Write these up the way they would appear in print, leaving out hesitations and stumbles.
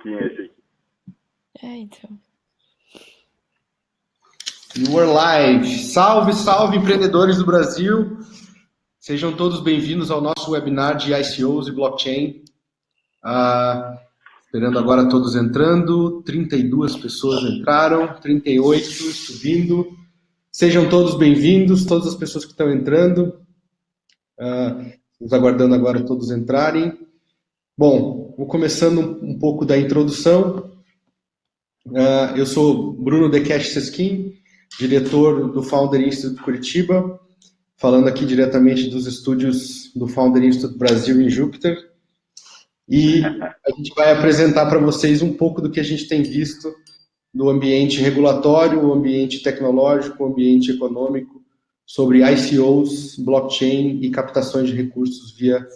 pouquinho esse aqui. Então. You are live. Salve, salve, empreendedores do Brasil. Sejam todos bem-vindos ao nosso webinar de ICOs e blockchain. Esperando agora todos entrando. 32 pessoas entraram, 38 subindo. Sejam todos bem-vindos, todas as pessoas que estão entrando. Estamos aguardando agora todos entrarem. Bom, vou começando um pouco da introdução. Eu sou Bruno Dekesh Seskin, diretor do Founder Institute Curitiba, falando aqui diretamente dos estúdios do Founder Institute Brasil em Júpiter. E a gente vai apresentar para vocês um pouco do que a gente tem visto no ambiente regulatório, o ambiente tecnológico, o ambiente econômico, sobre ICOs, blockchain e captações de recursos via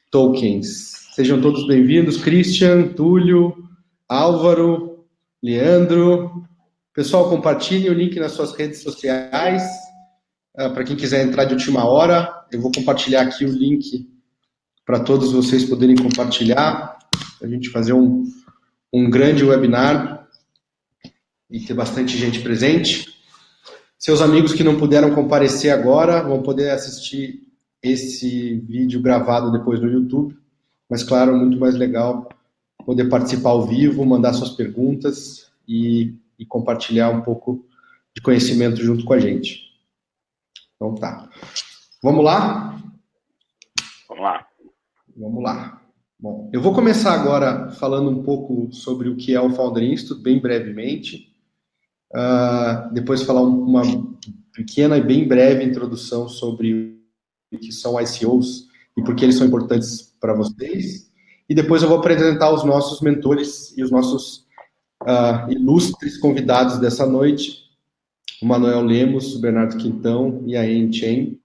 tokens. Sejam todos bem-vindos, Christian, Túlio, Álvaro, Leandro. Pessoal, compartilhem o link nas suas redes sociais. Para quem quiser entrar de última hora, eu vou compartilhar aqui o link para todos vocês poderem compartilhar, a gente fazer um grande webinar e ter bastante gente presente. Seus amigos que não puderam comparecer agora vão poder assistir esse vídeo gravado depois no YouTube, mas claro, muito mais legal poder participar ao vivo, mandar suas perguntas e compartilhar um pouco de conhecimento junto com a gente. Então tá. Vamos lá? Vamos lá. Vamos lá. Bom, eu vou começar agora falando um pouco sobre o que é o Founder Institute, bem brevemente. Depois falar uma pequena e bem breve introdução sobre o que são ICOs e por que eles são importantes para vocês. E depois eu vou apresentar os nossos mentores e os nossos ilustres convidados dessa noite, o Manuel Lemos, o Bernardo Quintão e a Anne Chen,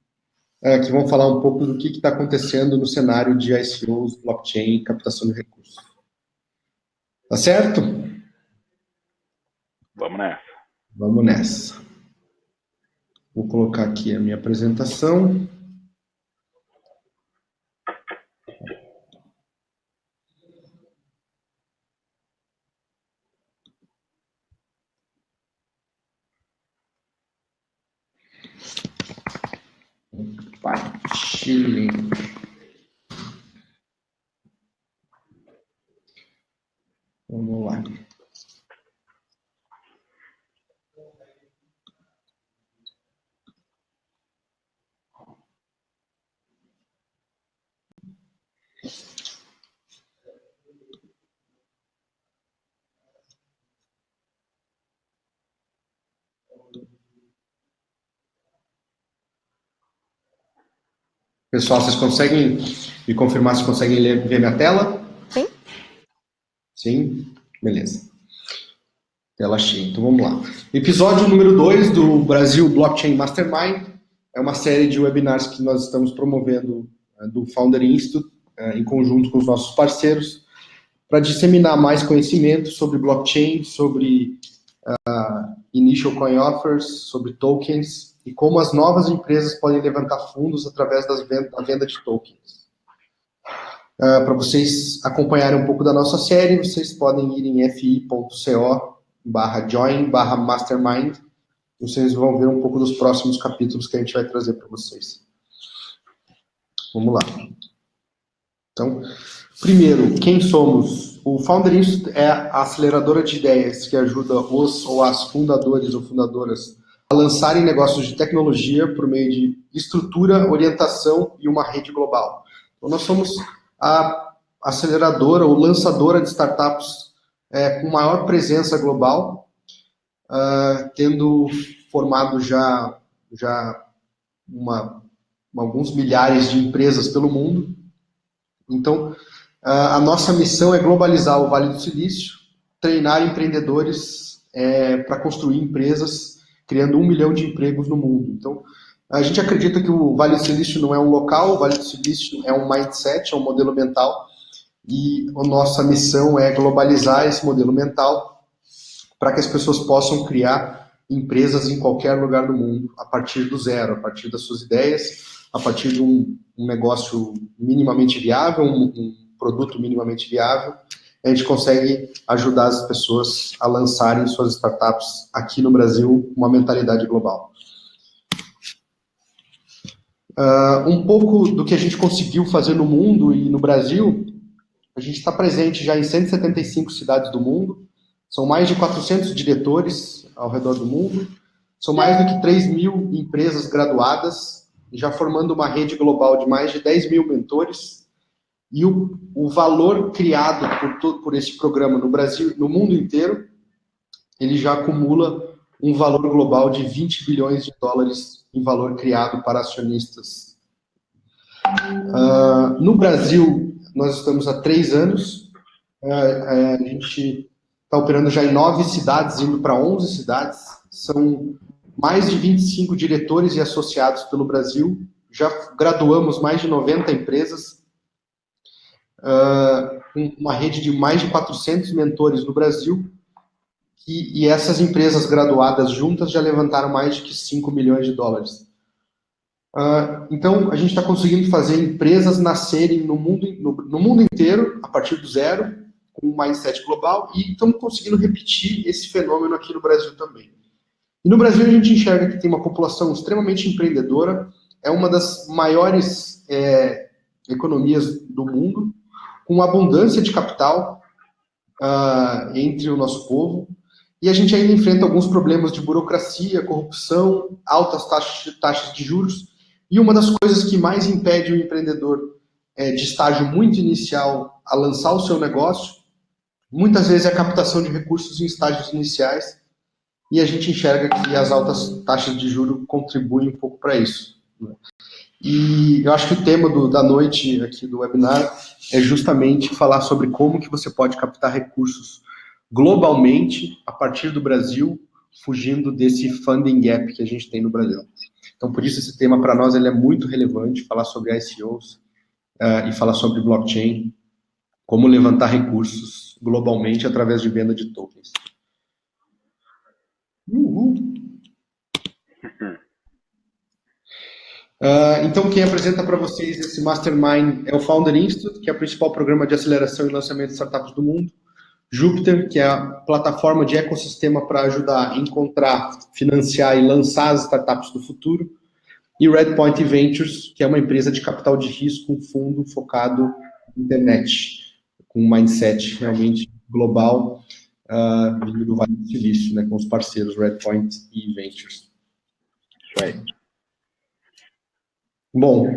que vão falar um pouco do que está acontecendo no cenário de ICOs, blockchain e captação de recursos. Tá certo? Vamos nessa. Vamos nessa. Vou colocar aqui a minha apresentação. Compartilhe. Vamos lá. Pessoal, vocês conseguem me confirmar se conseguem ver minha tela? Sim. Sim? Beleza. Tela cheia. Então vamos lá. Episódio número 2 do Brasil Blockchain Mastermind é uma série de webinars que nós estamos promovendo do Founder Institute, em conjunto com os nossos parceiros, para disseminar mais conhecimento sobre blockchain, sobre initial coin offers, sobre tokens, e como as novas empresas podem levantar fundos através da venda de tokens. Para vocês acompanharem um pouco da nossa série, vocês podem ir em fi.co/join/mastermind, e vocês vão ver um pouco dos próximos capítulos que a gente vai trazer para vocês. Vamos lá. Então, primeiro, quem somos? O Founder Institute é a aceleradora de ideias que ajuda os ou as fundadores ou fundadoras a lançarem negócios de tecnologia por meio de estrutura, orientação e uma rede global. Então, nós somos a aceleradora ou lançadora de startups com maior presença global, tendo formado já alguns milhares de empresas pelo mundo. Então, a nossa missão é globalizar o Vale do Silício, treinar empreendedores para construir empresas, criando 1 milhão de empregos no mundo. Então, a gente acredita que o Vale do Silício não é um local, o Vale do Silício é um mindset, é um modelo mental, e a nossa missão é globalizar esse modelo mental para que as pessoas possam criar empresas em qualquer lugar do mundo, a partir do zero, a partir das suas ideias, a partir de um negócio minimamente viável, um produto minimamente viável, a gente consegue ajudar as pessoas a lançarem suas startups aqui no Brasil com uma mentalidade global. Um pouco do que a gente conseguiu fazer no mundo e no Brasil, a gente está presente já em 175 cidades do mundo, são mais de 400 diretores ao redor do mundo, são mais do que 3 mil empresas graduadas, já formando uma rede global de mais de 10 mil mentores, e o valor criado por esse programa no Brasil, no mundo inteiro, ele já acumula um valor global de 20 bilhões de dólares em valor criado para acionistas. No Brasil, nós estamos há 3 anos, a gente está operando já em 9 cidades, indo para 11 cidades, são mais de 25 diretores e associados pelo Brasil, já graduamos mais de 90 empresas, uma rede de mais de 400 mentores no Brasil, e essas empresas graduadas juntas já levantaram mais de que 5 milhões de dólares. Então, a gente está conseguindo fazer empresas nascerem no mundo inteiro, a partir do zero, com um mindset global, e estamos conseguindo repetir esse fenômeno aqui no Brasil também. E no Brasil a gente enxerga que tem uma população extremamente empreendedora, é uma das maiores economias do mundo, com abundância de capital entre o nosso povo, e a gente ainda enfrenta alguns problemas de burocracia, corrupção, altas taxas de juros, e uma das coisas que mais impede o empreendedor de estágio muito inicial a lançar o seu negócio, muitas vezes é a captação de recursos em estágios iniciais, e a gente enxerga que as altas taxas de juros contribuem um pouco para isso. E eu acho que o tema da noite aqui do webinar é justamente falar sobre como que você pode captar recursos globalmente a partir do Brasil, fugindo desse funding gap que a gente tem no Brasil. Então, por isso, esse tema para nós ele é muito relevante, falar sobre ICOs e falar sobre blockchain, como levantar recursos globalmente através de venda de tokens. Então, quem apresenta para vocês esse Mastermind é o Founder Institute, que é o principal programa de aceleração e lançamento de startups do mundo. Jupiter, que é a plataforma de ecossistema para ajudar a encontrar, financiar e lançar as startups do futuro. E Redpoint Ventures, que é uma empresa de capital de risco, um fundo focado na internet, com um mindset realmente global, vindo do Vale do Silício, né, com os parceiros Redpoint e Ventures. Isso aí. Bom,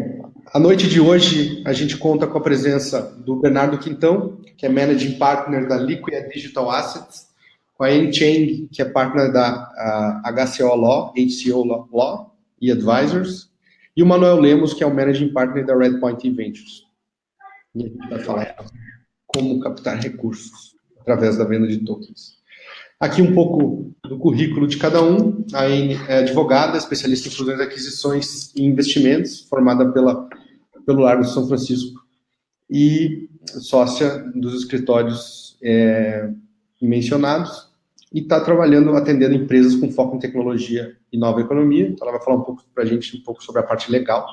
a noite de hoje a gente conta com a presença do Bernardo Quintão, que é Managing Partner da Liquid Digital Assets, com a Anne Cheng, que é Partner da HCO Law, HCO Law e Advisors, e o Manuel Lemos, que é o Managing Partner da Redpoint Ventures. E a gente vai falar como captar recursos através da venda de tokens. Aqui um pouco do currículo de cada um. A Anne é advogada, especialista em fusões, aquisições e investimentos, formada pelo Largo de São Francisco e sócia dos escritórios mencionados, e está trabalhando, atendendo empresas com foco em tecnologia e nova economia. Então, ela vai falar um pouco para a gente sobre a parte legal.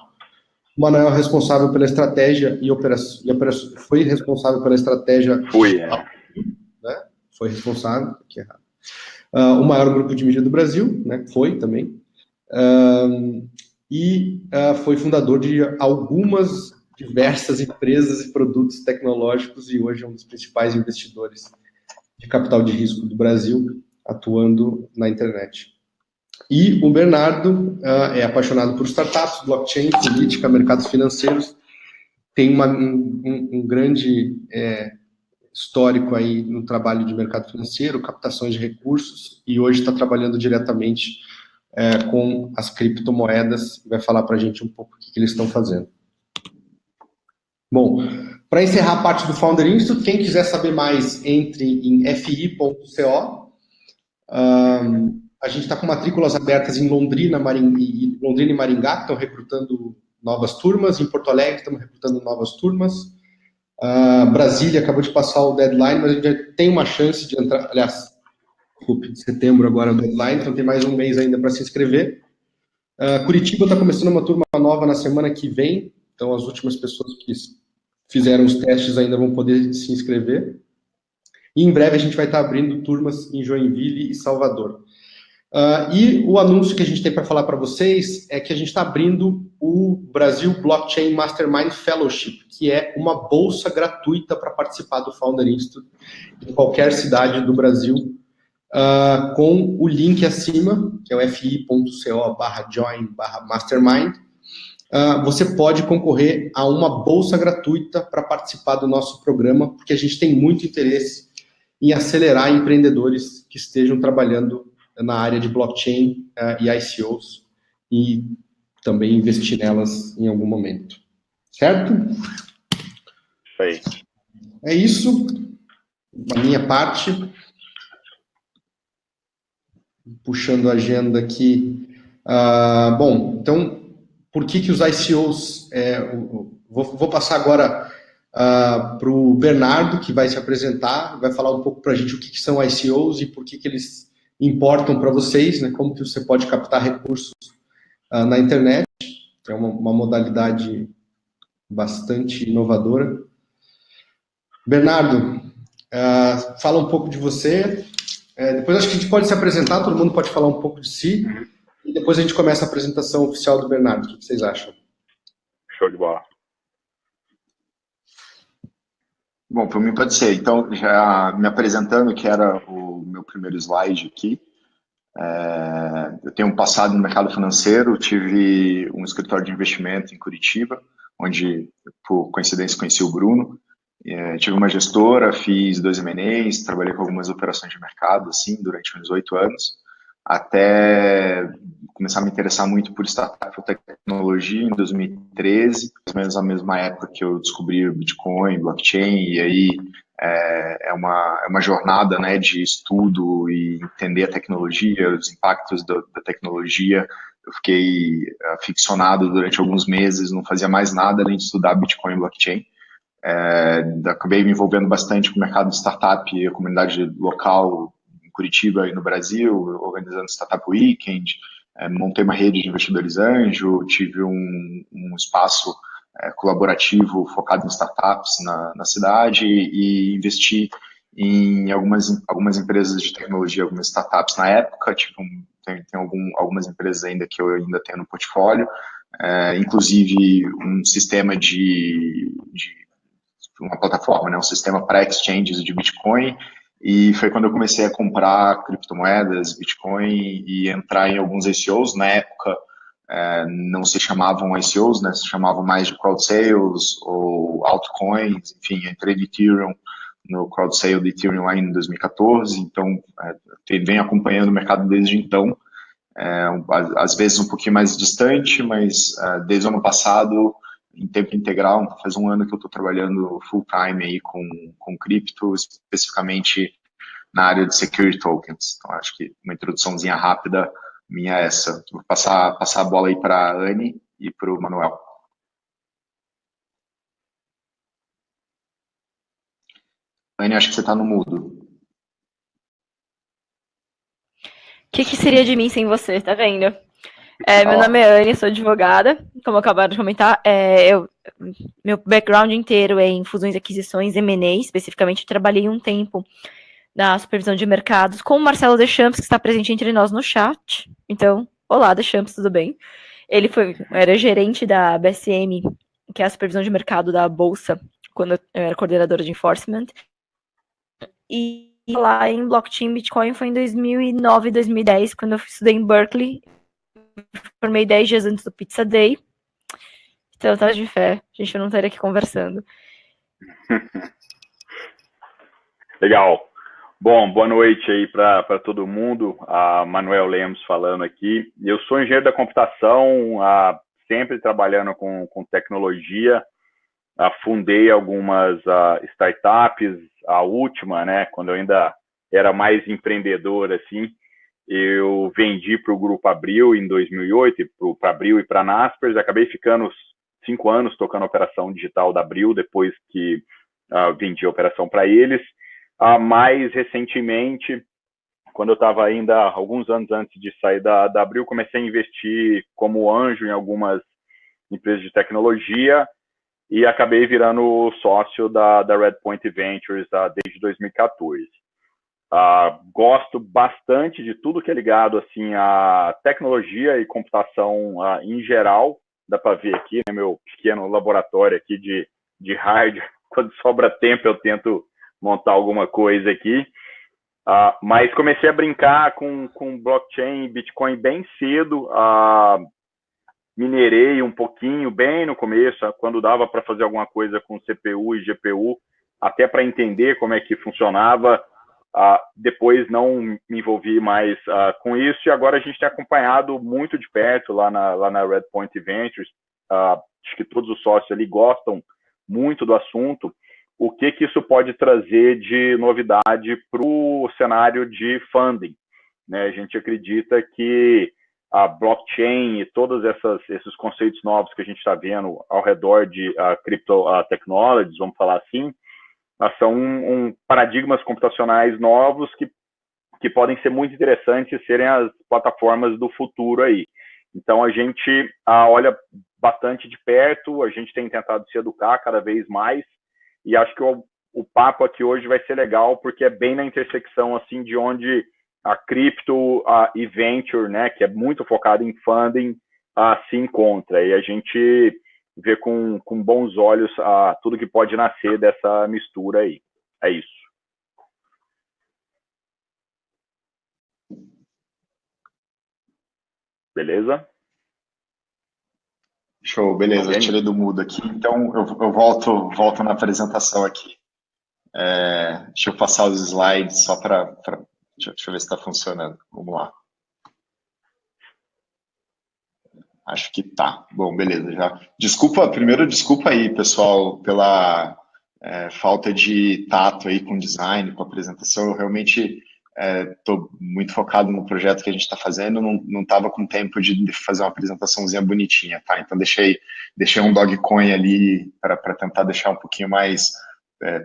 O Manuel é responsável pela estratégia e operação, foi responsável pela estratégia... Né? Foi responsável, aqui errado. O maior grupo de mídia do Brasil, né? Foi também. Foi fundador de algumas diversas empresas e produtos tecnológicos, e hoje é um dos principais investidores de capital de risco do Brasil, atuando na internet. E o Bernardo é apaixonado por startups, blockchain, política, mercados financeiros, tem um grande histórico aí no trabalho de mercado financeiro, captações de recursos, e hoje está trabalhando diretamente com as criptomoedas, e vai falar para a gente um pouco o que eles estão fazendo. Bom, para encerrar a parte do Founder Institute, quem quiser saber mais, entre em fi.co. A gente está com matrículas abertas em Londrina e Maringá, que estão recrutando novas turmas. Em Porto Alegre, estamos recrutando novas turmas. Brasília acabou de passar o deadline, mas a gente já tem uma chance de entrar. Aliás, desculpe, de setembro agora é o deadline, então tem mais um mês ainda para se inscrever. Curitiba está começando uma turma nova na semana que vem, então as últimas pessoas que fizeram os testes ainda vão poder se inscrever. E em breve a gente vai estar abrindo turmas em Joinville e Salvador. E o anúncio que a gente tem para falar para vocês é que a gente está abrindo o Brasil Blockchain Mastermind Fellowship, que é uma bolsa gratuita para participar do Founder Institute em qualquer cidade do Brasil, com o link acima, que é o fi.co/join/mastermind. Você pode concorrer a uma bolsa gratuita para participar do nosso programa, porque a gente tem muito interesse em acelerar empreendedores que estejam trabalhando na área de blockchain e ICOs e também investir nelas em algum momento. Certo? Isso aí. É isso, da minha parte. Puxando a agenda aqui. Bom, então, por que os ICOs... Vou passar agora para o Bernardo, que vai se apresentar, vai falar um pouco para a gente o que são ICOs e por que eles importam para vocês, né? Como que você pode captar recursos na internet. É uma modalidade bastante inovadora. Bernardo, fala um pouco de você. Depois acho que a gente pode se apresentar, todo mundo pode falar um pouco de si, e depois a gente começa a apresentação oficial do Bernardo. O que vocês acham? Show de bola. Bom, para mim pode ser. Então, já me apresentando, que era o meu primeiro slide aqui. Eu tenho um passado no mercado financeiro, tive um escritório de investimento em Curitiba, onde, por coincidência, conheci o Bruno. Tive uma gestora, fiz 2 M&As, trabalhei com algumas operações de mercado, assim, durante uns 8 anos, até começar a me interessar muito por startup e tecnologia em 2013, mais ou menos a mesma época que eu descobri o Bitcoin, blockchain, e aí é uma jornada, né, de estudo e entender a tecnologia, os impactos da tecnologia. Eu fiquei aficionado durante alguns meses, não fazia mais nada além de estudar Bitcoin e blockchain. Acabei me envolvendo bastante com o mercado de startup e a comunidade local em Curitiba e no Brasil, organizando Startup Weekend, montei uma rede de investidores anjo, tive um espaço colaborativo focado em startups na cidade e investi em algumas empresas de tecnologia, algumas startups na época. Tem algumas empresas ainda que eu ainda tenho no portfólio, inclusive um sistema de uma plataforma, né, um sistema para exchanges de Bitcoin, e foi quando eu comecei a comprar criptomoedas, Bitcoin, e entrar em alguns ICOs. Na época, não se chamavam ICOs, né, se chamavam mais de crowd sales ou altcoins, enfim, entrei de Ethereum no crowd sale de Ethereum lá em 2014, então venho acompanhando o mercado desde então, às vezes um pouquinho mais distante, mas desde o ano passado, em tempo integral, faz 1 ano que eu estou trabalhando full time aí com cripto, especificamente na área de security tokens. Então, acho que uma introduçãozinha rápida minha é essa. Vou passar a bola aí para a Anne e para o Manuel. Anne, acho que você está no mudo. O que seria de mim sem você, tá vendo? Meu nome é Anne, sou advogada, como acabaram de comentar. Meu background inteiro é em fusões e aquisições, M&A, especificamente. Eu trabalhei um tempo na supervisão de mercados com o Marcelo Deschamps, que está presente entre nós no chat. Então, olá, Deschamps, tudo bem? Ele era gerente da BSM, que é a supervisão de mercado da Bolsa, quando eu era coordenadora de enforcement. E lá em blockchain Bitcoin foi em 2009, 2010, quando eu estudei em Berkeley. Formei 10 dias antes do Pizza Day. Então, tá de fé. A gente não estaria aqui conversando. Legal. Bom, boa noite aí para todo mundo. Manuel Lemos falando aqui. Eu sou engenheiro da computação, sempre trabalhando com tecnologia. Fundei algumas startups, a última, né, quando eu ainda era mais empreendedor, assim, eu vendi para o Grupo Abril em 2008, para Abril e para a Naspers. Acabei ficando 5 anos tocando a operação digital da Abril, depois que vendi a operação para eles. Mais recentemente, quando eu estava ainda alguns anos antes de sair da Abril, comecei a investir como anjo em algumas empresas de tecnologia. e acabei virando sócio da Redpoint Ventures desde 2014. Gosto bastante de tudo que é ligado assim, à tecnologia e computação em geral. Dá para ver aqui, né, meu pequeno laboratório aqui de hardware. Quando sobra tempo eu tento montar alguma coisa aqui. Mas comecei a brincar com blockchain e Bitcoin bem cedo. Minerei um pouquinho bem no começo, quando dava para fazer alguma coisa com CPU e GPU, até para entender como é que funcionava. Depois não me envolvi mais com isso, e agora a gente tem acompanhado muito de perto lá na Redpoint Ventures. Acho que todos os sócios ali gostam muito do assunto. O que isso pode trazer de novidade para o cenário de funding, né? A gente acredita que a blockchain e todos esses conceitos novos que a gente está vendo ao redor de crypto technologies, vamos falar assim, são paradigmas computacionais novos que podem ser muito interessantes e serem as plataformas do futuro aí. Então, a gente olha bastante de perto, a gente tem tentado se educar cada vez mais, e acho que o papo aqui hoje vai ser legal, porque é bem na intersecção assim, de onde a cripto e venture, né, que é muito focado em funding, se encontra. E a gente vê com bons olhos tudo que pode nascer dessa mistura aí. É isso. Beleza? Show, beleza. Eu tirei do mudo aqui, então eu volto na apresentação aqui. Deixa eu passar os slides só para... Deixa eu ver se está funcionando. Vamos lá. Acho que tá. Bom, beleza. Já. Desculpa aí, pessoal, pela falta de tato aí com design, com a apresentação. Eu realmente estou muito focado no projeto que a gente está fazendo, não estava com tempo de fazer uma apresentaçãozinha bonitinha, tá? Então deixei um Dogecoin ali para tentar deixar um pouquinho mais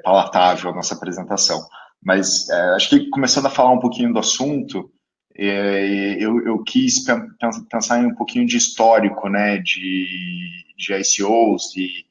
palatável a nossa apresentação. Mas acho que começando a falar um pouquinho do assunto, eu quis pensar em um pouquinho de histórico, né, de ICOs, de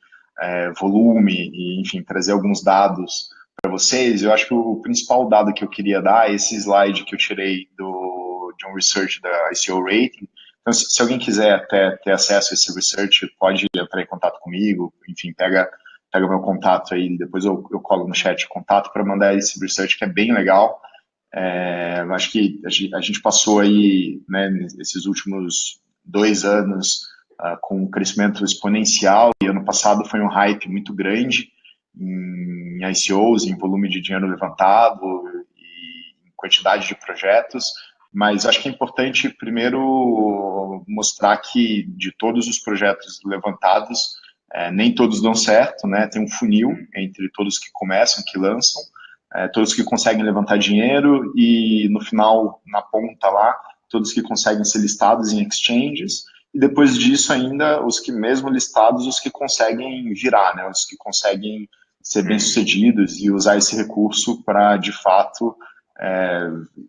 volume, e, enfim, trazer alguns dados para vocês. Eu acho que o principal dado que eu queria dar é esse slide que eu tirei de um research da ICO Rating. Então, se alguém quiser ter acesso a esse research, pode entrar em contato comigo, enfim, pega meu contato aí, depois eu colo no chat o contato para mandar esse research, que é bem legal. Acho que a gente passou aí, né, nesses últimos 2 anos com um crescimento exponencial, e ano passado foi um hype muito grande em ICOs, em volume de dinheiro levantado e em quantidade de projetos, mas acho que é importante primeiro mostrar que de todos os projetos levantados, nem todos dão certo, né? Tem um funil entre todos que começam, que lançam, todos que conseguem levantar dinheiro e no final, na ponta lá, todos que conseguem ser listados em exchanges, e depois disso ainda, os que mesmo listados, os que conseguem virar, né? Os que conseguem ser bem-sucedidos e usar esse recurso para, de fato,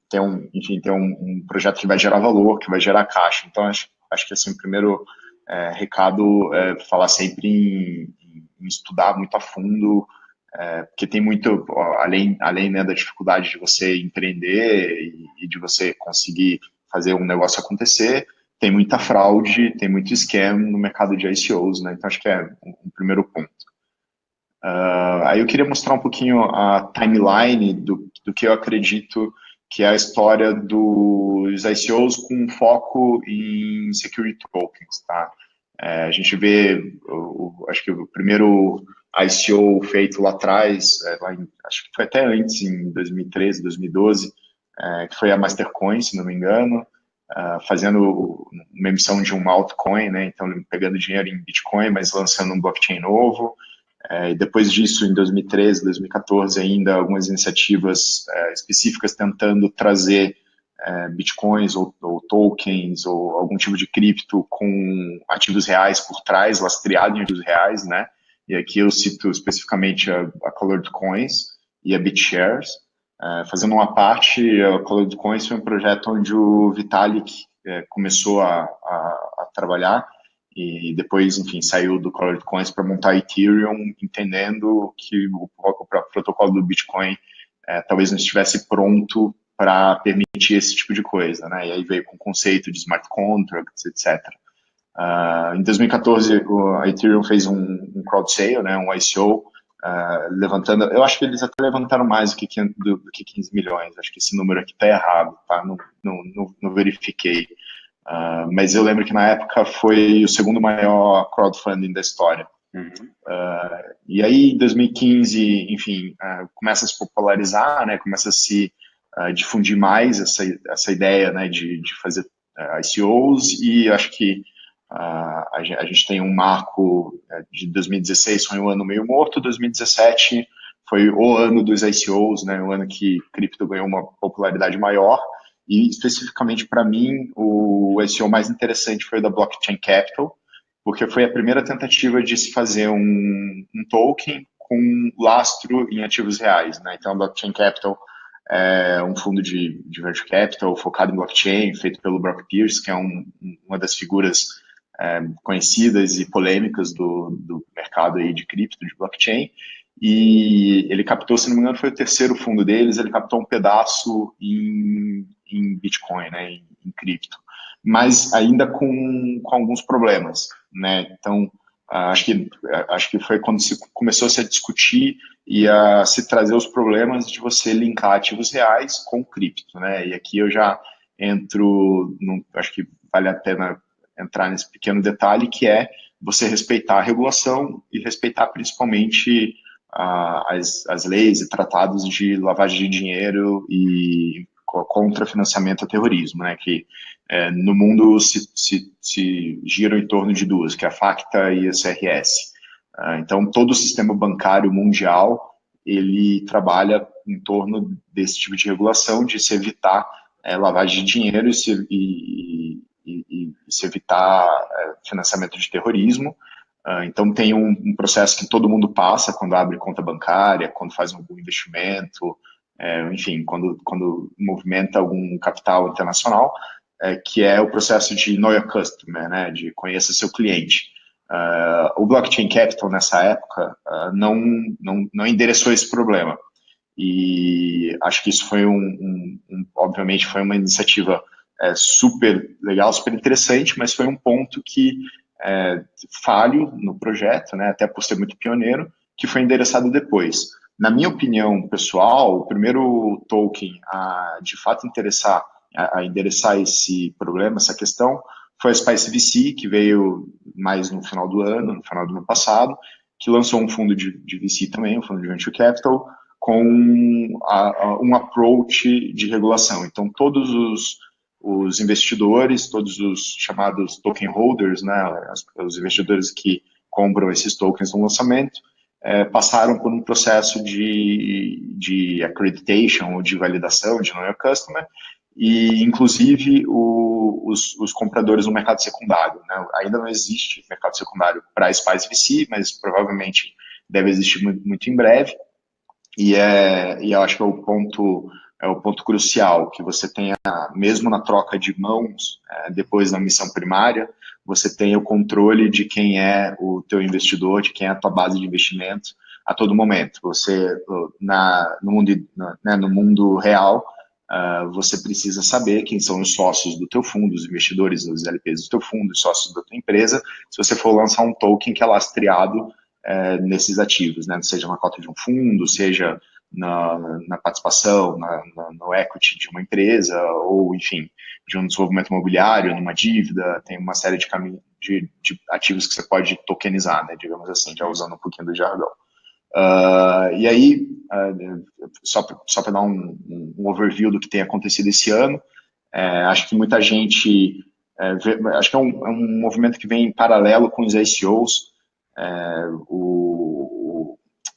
ter um projeto que vai gerar valor, que vai gerar caixa. Então, acho que assim, o primeiro recado é falar sempre em estudar muito a fundo, porque tem muito, além né, da dificuldade de você empreender e de você conseguir fazer um negócio acontecer, tem muita fraude, tem muito scam no mercado de ICOs, né? Então acho que é um primeiro ponto. Aí eu queria mostrar um pouquinho a timeline do que eu acredito que é a história dos ICOs com foco em security tokens, tá? A gente vê, acho que o primeiro ICO feito lá atrás, acho que foi até antes, em 2013, 2012, que foi a Mastercoin, se não me engano, fazendo uma emissão de um altcoin, né? Então pegando dinheiro em Bitcoin, mas lançando um blockchain novo. E depois disso, em 2013, 2014, ainda algumas iniciativas específicas tentando trazer bitcoins ou tokens ou algum tipo de cripto com ativos reais por trás, lastreado em ativos reais, né? E aqui eu cito especificamente a Colored Coins e a BitShares. Fazendo uma parte, a Colored Coins foi um projeto onde o Vitalik começou a trabalhar, e depois, enfim, saiu do Colored Coins para montar Ethereum, entendendo que o próprio protocolo do Bitcoin talvez não estivesse pronto para permitir esse tipo de coisa, né? E aí veio com o conceito de smart contracts, etc. Em 2014, a Ethereum fez um crowd sale, né, um ICO, levantando, eu acho que eles até levantaram mais do que 15 milhões, acho que esse número aqui está errado, tá? Não verifiquei. Mas eu lembro que na época foi o segundo maior crowdfunding da história. E aí, em 2015, enfim, começa a se popularizar, né, começa a se difundir mais essa ideia, né, de fazer ICOs, e acho que a gente tem um marco de 2016, foi um ano meio morto, 2017 foi o ano dos ICOs, né, o ano que cripto ganhou uma popularidade maior, e especificamente para mim, o ICO mais interessante foi o da Blockchain Capital, porque foi a primeira tentativa de se fazer um token com lastro em ativos reais, né? Então, a Blockchain Capital é um fundo de venture capital focado em blockchain, feito pelo Brock Pierce, que é uma das figuras conhecidas e polêmicas do mercado aí de cripto, de blockchain. E ele captou, se não me engano, foi o terceiro fundo deles, ele captou um pedaço em Bitcoin, né, em cripto, mas ainda com alguns problemas, né? Então, acho que foi quando se começou a se discutir e a se trazer os problemas de você linkar ativos reais com cripto, né? E aqui eu já entro, acho que vale a pena entrar nesse pequeno detalhe, que é você respeitar a regulação e respeitar principalmente as leis e tratados de lavagem de dinheiro e contra financiamento ao terrorismo, né, que no mundo se giram em torno de duas, que é a FATCA e a CRS. Então, todo o sistema bancário mundial, ele trabalha em torno desse tipo de regulação, de se evitar lavagem de dinheiro e se evitar financiamento de terrorismo. Então, tem um processo que todo mundo passa quando abre conta bancária, quando faz algum investimento, enfim, quando movimenta algum capital internacional, que é o processo de Know Your Customer, né, de conheça seu cliente. O Blockchain Capital, nessa época, não endereçou esse problema. E acho que isso foi obviamente, foi uma iniciativa super legal, super interessante, mas foi um ponto que falho no projeto, né, até por ser muito pioneiro, que foi endereçado depois. Na minha opinião pessoal, o primeiro token a de fato a endereçar esse problema, essa questão, foi a Spice VC, que veio mais no final do ano passado, que lançou um fundo de VC também, um fundo de Venture Capital, com um approach de regulação. Então, todos os investidores, todos os chamados token holders, né, os investidores que compram esses tokens no lançamento, passaram por um processo de accreditation, ou de validação, de Know Your Customer, e inclusive os compradores no mercado secundário, né? Ainda não existe mercado secundário para a Spice VC, mas provavelmente deve existir muito, muito em breve, e eu acho que é o ponto crucial, que você tenha, mesmo na troca de mãos, depois da missão primária, você tenha o controle de quem é o teu investidor, de quem é a tua base de investimento a todo momento. Você, no mundo real, você precisa saber quem são os sócios do teu fundo, os investidores, os LPs do teu fundo, os sócios da tua empresa, se você for lançar um token que é lastreado nesses ativos, né? Seja na cota de um fundo, seja na participação, no equity de uma empresa, ou, enfim, de um desenvolvimento imobiliário, numa dívida, tem uma série de ativos que você pode tokenizar, né, digamos assim, já usando um pouquinho do jargão. E aí, só para dar um overview do que tem acontecido esse ano, acho que muita gente, acho que é um movimento que vem em paralelo com os ICOs.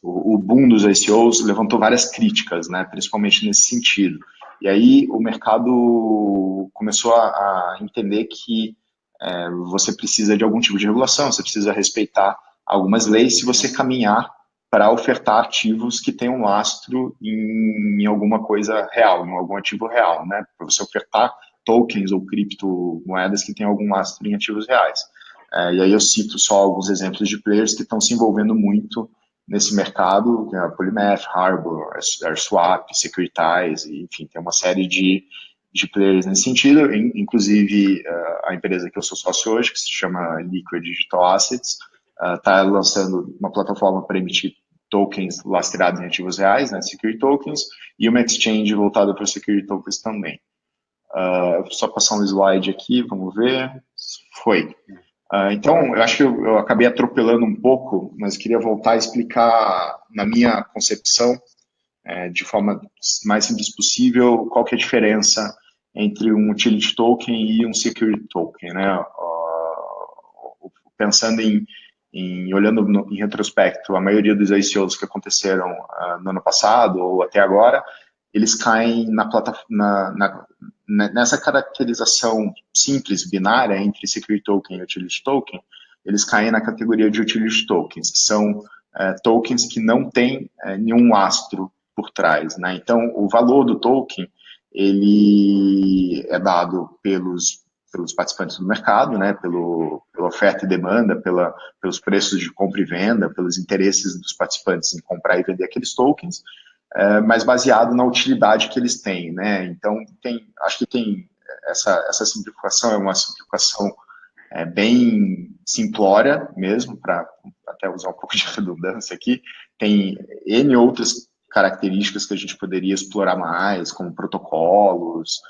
O boom dos ICOs levantou várias críticas, né, principalmente nesse sentido. E aí o mercado começou a entender que você precisa de algum tipo de regulação, você precisa respeitar algumas leis se você caminhar para ofertar ativos que tenham lastro em alguma coisa real, em algum ativo real, né, para você ofertar tokens ou criptomoedas que tenham algum lastro em ativos reais. E aí eu cito só alguns exemplos de players que estão se envolvendo muito nesse mercado, que é a Polymath, Harbor, AirSwap, Securitize, enfim, tem uma série de players nesse sentido, inclusive a empresa que eu sou sócio hoje, que se chama Liquid Digital Assets, está lançando uma plataforma para emitir tokens lastreados em ativos reais, né, security tokens, e uma exchange voltada para security tokens também. Só passar um slide aqui, vamos ver. Foi. Então, eu acho que eu acabei atropelando um pouco, mas queria voltar a explicar, na minha concepção, de forma mais simples possível, qual que é a diferença entre um utility token e um security token, né? Pensando olhando em retrospecto, a maioria dos ICOs que aconteceram no ano passado ou até agora, eles caem nessa caracterização simples, binária, entre security token e utility token, eles caem na categoria de utility tokens, que são tokens que não têm nenhum lastro por trás, né? Então, o valor do token, ele é dado pelos participantes do mercado, né? Pela oferta e demanda, pelos preços de compra e venda, pelos interesses dos participantes em comprar e vender aqueles tokens, mas baseado na utilidade que eles têm, né? Então, acho que tem essa simplificação, é uma simplificação bem simplória mesmo, para até usar um pouco de redundância aqui. Tem N outras características que a gente poderia explorar mais, como protocolos,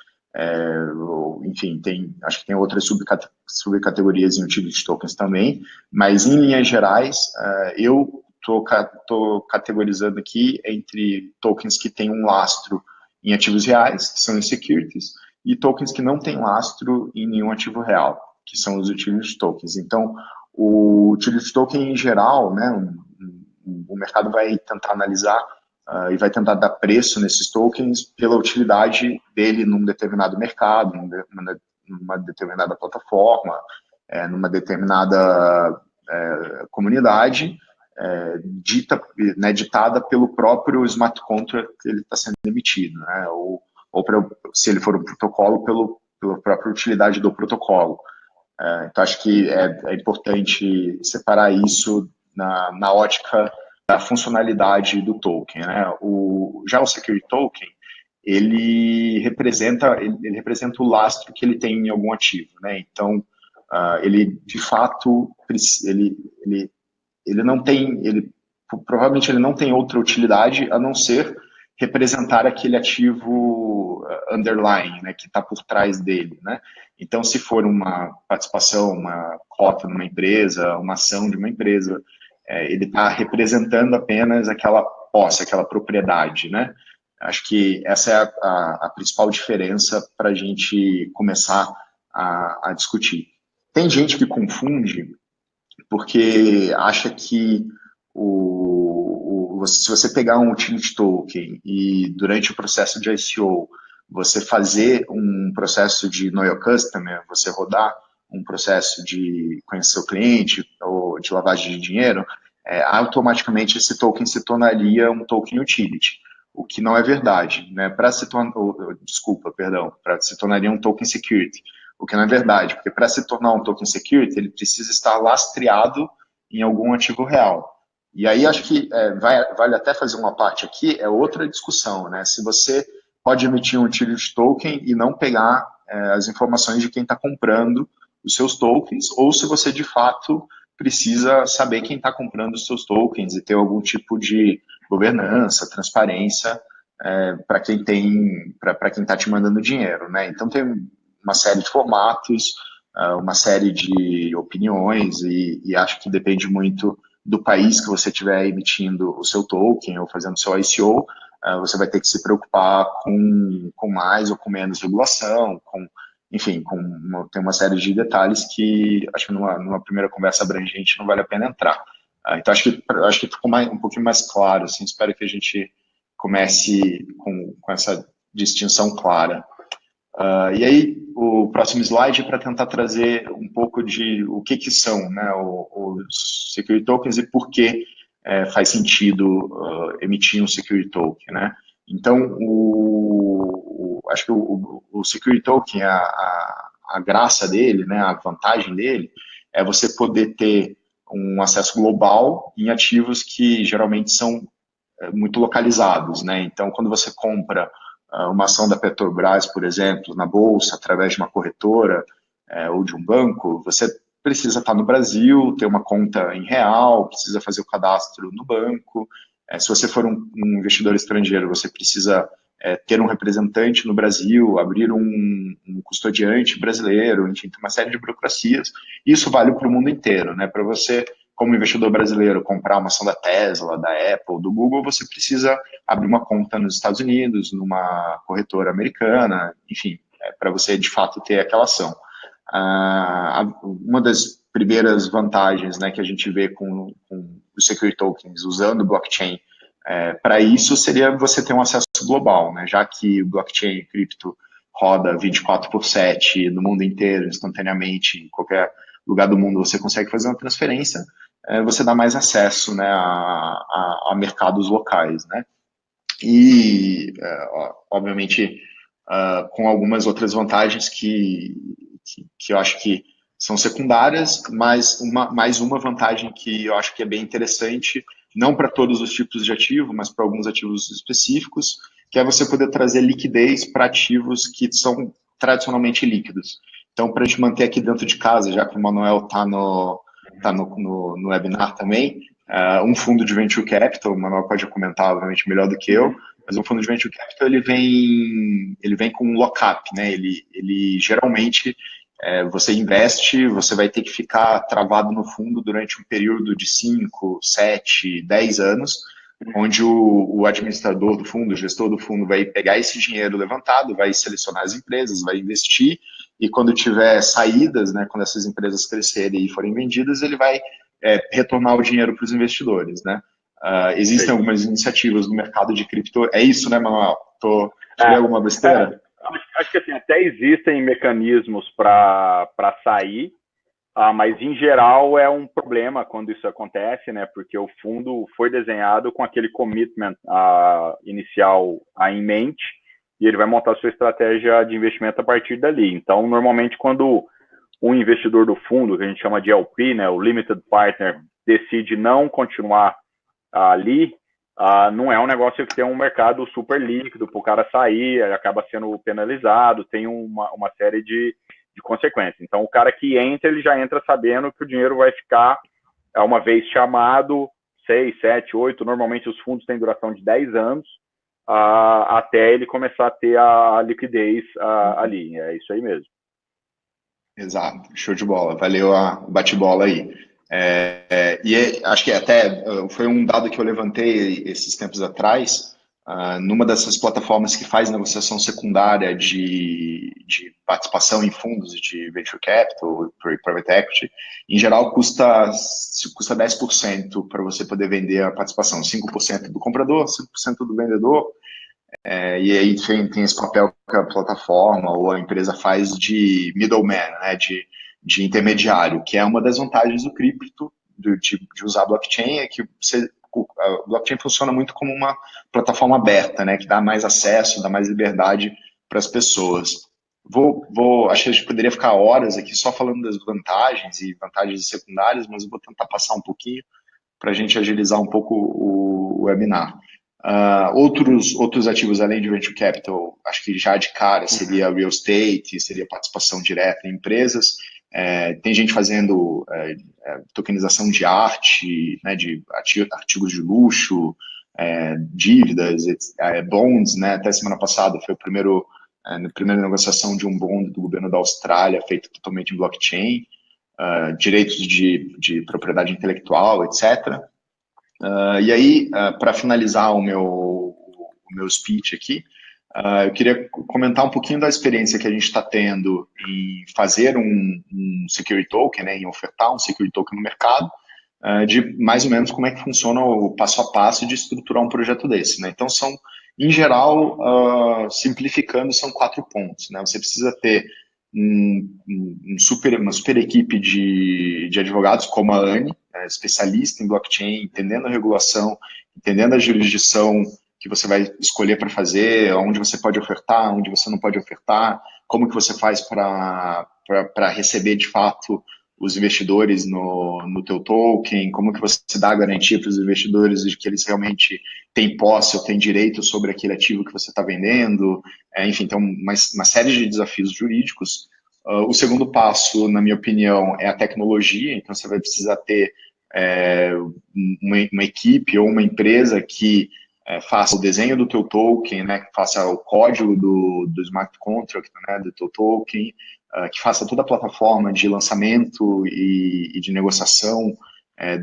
enfim, acho que tem outras subcategorias em utility tokens também, mas em linhas gerais, eu estou categorizando aqui entre tokens que têm um lastro em ativos reais, que são em securities, e tokens que não têm lastro em nenhum ativo real, que são os utility tokens. Então, o utility token em geral, né, o mercado vai tentar analisar e vai tentar dar preço nesses tokens pela utilidade dele num determinado mercado, numa determinada plataforma, numa determinada comunidade, ditada pelo próprio smart contract que ele está sendo emitido, né? ou se ele for um protocolo, pela própria utilidade do protocolo. Então, acho que é importante separar isso na ótica da funcionalidade do token, né? Já o security token, ele representa o lastro que ele tem em algum ativo, né? Então, ele, de fato, ele não tem, provavelmente ele não tem outra utilidade a não ser representar aquele ativo underlying, né, que está por trás dele, né? Então, se for uma participação, uma cota numa empresa, uma ação de uma empresa, ele está representando apenas aquela posse, aquela propriedade, né? Acho que essa é a principal diferença para a gente começar a discutir. Tem gente que confunde porque acha que se você pegar um utility token e durante o processo de ICO você fazer um processo de Know Your Customer, você rodar um processo de conhecer o cliente ou de lavagem de dinheiro, automaticamente esse token se tornaria um token utility, o que não é verdade, né? Para se tornaria um token security, o que não é verdade, porque para se tornar um token security, ele precisa estar lastreado em algum ativo real. E aí acho que vale até fazer uma parte aqui, é outra discussão, né? Se você pode emitir um utility token e não pegar as informações de quem está comprando os seus tokens, ou se você de fato precisa saber quem está comprando os seus tokens e ter algum tipo de governança, transparência para quem está te mandando dinheiro, né? Então tem uma série de formatos, uma série de opiniões e acho que depende muito do país que você estiver emitindo o seu token ou fazendo o seu ICO, você vai ter que se preocupar com mais ou com menos regulação, enfim, tem uma série de detalhes que acho que numa primeira conversa abrangente não vale a pena entrar. Então acho que ficou um pouquinho mais claro, assim, espero que a gente comece com essa distinção clara. E aí, o próximo slide é para tentar trazer um pouco de o que são, né, os security tokens e por que faz sentido emitir um security token, né? Então, acho que o security token, a graça dele, né, a vantagem dele, é você poder ter um acesso global em ativos que geralmente são muito localizados, né? Então, quando você compra uma ação da Petrobras, por exemplo, na bolsa, através de uma corretora ou de um banco, você precisa estar no Brasil, ter uma conta em real, precisa fazer o cadastro no banco. Se você for um investidor estrangeiro, você precisa ter um representante no Brasil, abrir um custodiante brasileiro, enfim, tem uma série de burocracias. Isso vale para o mundo inteiro, né? Para você, como investidor brasileiro, comprar uma ação da Tesla, da Apple, do Google, você precisa abrir uma conta nos Estados Unidos, numa corretora americana, enfim, para você, de fato, ter aquela ação. Uma das primeiras vantagens, né, que a gente vê com os security tokens usando o blockchain para isso seria você ter um acesso global, né, já que o blockchain e cripto roda 24/7 no mundo inteiro, instantaneamente, em qualquer lugar do mundo você consegue fazer uma transferência, você dá mais acesso, né, a mercados locais, né, e obviamente com algumas outras vantagens que eu acho que são secundárias, mas mais uma vantagem que eu acho que é bem interessante, não para todos os tipos de ativo, mas para alguns ativos específicos, que é você poder trazer liquidez para ativos que são tradicionalmente líquidos. Então, para a gente manter aqui dentro de casa, já que o Manuel está no webinar também, um fundo de Venture Capital, o Manuel pode comentar, obviamente, melhor do que eu, mas um fundo de Venture Capital, ele vem com um lock-up, né? Ele geralmente, você investe, você vai ter que ficar travado no fundo durante um período de 5, 7, 10 anos, onde o administrador do fundo, o gestor do fundo, vai pegar esse dinheiro levantado, vai selecionar as empresas, vai investir, e quando tiver saídas, né, quando essas empresas crescerem e forem vendidas, ele vai retornar o dinheiro para os investidores, né? Existem algumas iniciativas no mercado de cripto. É isso, né, Manuel? Falei alguma besteira? Acho que assim, até existem mecanismos para sair, mas em geral é um problema quando isso acontece, né? Porque o fundo foi desenhado com aquele commitment inicial em mente e ele vai montar sua estratégia de investimento a partir dali. Então, normalmente, quando um investidor do fundo, que a gente chama de LP, né, o Limited Partner, decide não continuar ali, não é um negócio que tem um mercado super líquido para o cara sair, acaba sendo penalizado, tem uma série de consequências. Então, o cara que entra, ele já entra sabendo que o dinheiro vai ficar, uma vez chamado, 6, 7, 8, normalmente os fundos têm duração de 10 anos, até ele começar a ter a liquidez ali. É isso aí mesmo. Exato, show de bola. Valeu o bate-bola aí. Acho que até foi um dado que eu levantei esses tempos atrás, numa dessas plataformas que faz negociação secundária de participação em fundos de venture capital, private equity, em geral custa 10% para você poder vender a participação, 5% do comprador, 5% do vendedor, e aí tem esse papel que a plataforma ou a empresa faz de middleman, né, de intermediário, que é uma das vantagens do cripto, de usar blockchain, é que a blockchain funciona muito como uma plataforma aberta, né, que dá mais acesso, dá mais liberdade para as pessoas. Acho que a gente poderia ficar horas aqui só falando das vantagens e vantagens secundárias, mas eu vou tentar passar um pouquinho para a gente agilizar um pouco o webinar. Outros ativos além de venture capital, acho que já de cara seria real estate, seria participação direta em empresas. Tem gente fazendo tokenização de arte, né, de artigos de luxo, dívidas, bonds, né, até semana passada foi a primeira negociação de um bond do governo da Austrália, feito totalmente em blockchain, direitos de propriedade intelectual, etc. E aí, para finalizar o meu speech aqui, eu queria comentar um pouquinho da experiência que a gente está tendo em fazer um security token, né, em ofertar um security token no mercado, de mais ou menos como é que funciona o passo a passo de estruturar um projeto desse, né? Então, em geral, simplificando, são 4 pontos, né? Você precisa ter uma super equipe de advogados como a Anne, especialista em blockchain, entendendo a regulação, entendendo a jurisdição que você vai escolher para fazer, onde você pode ofertar, onde você não pode ofertar, como que você faz para receber de fato os investidores no teu token, como que você dá garantia para os investidores de que eles realmente têm posse ou têm direito sobre aquele ativo que você está vendendo, enfim, tem uma série de desafios jurídicos. O segundo passo, na minha opinião, é a tecnologia, então você vai precisar ter uma equipe ou uma empresa que faça o desenho do teu token, né, que faça o código do smart contract, né, do teu token, que faça toda a plataforma de lançamento e de negociação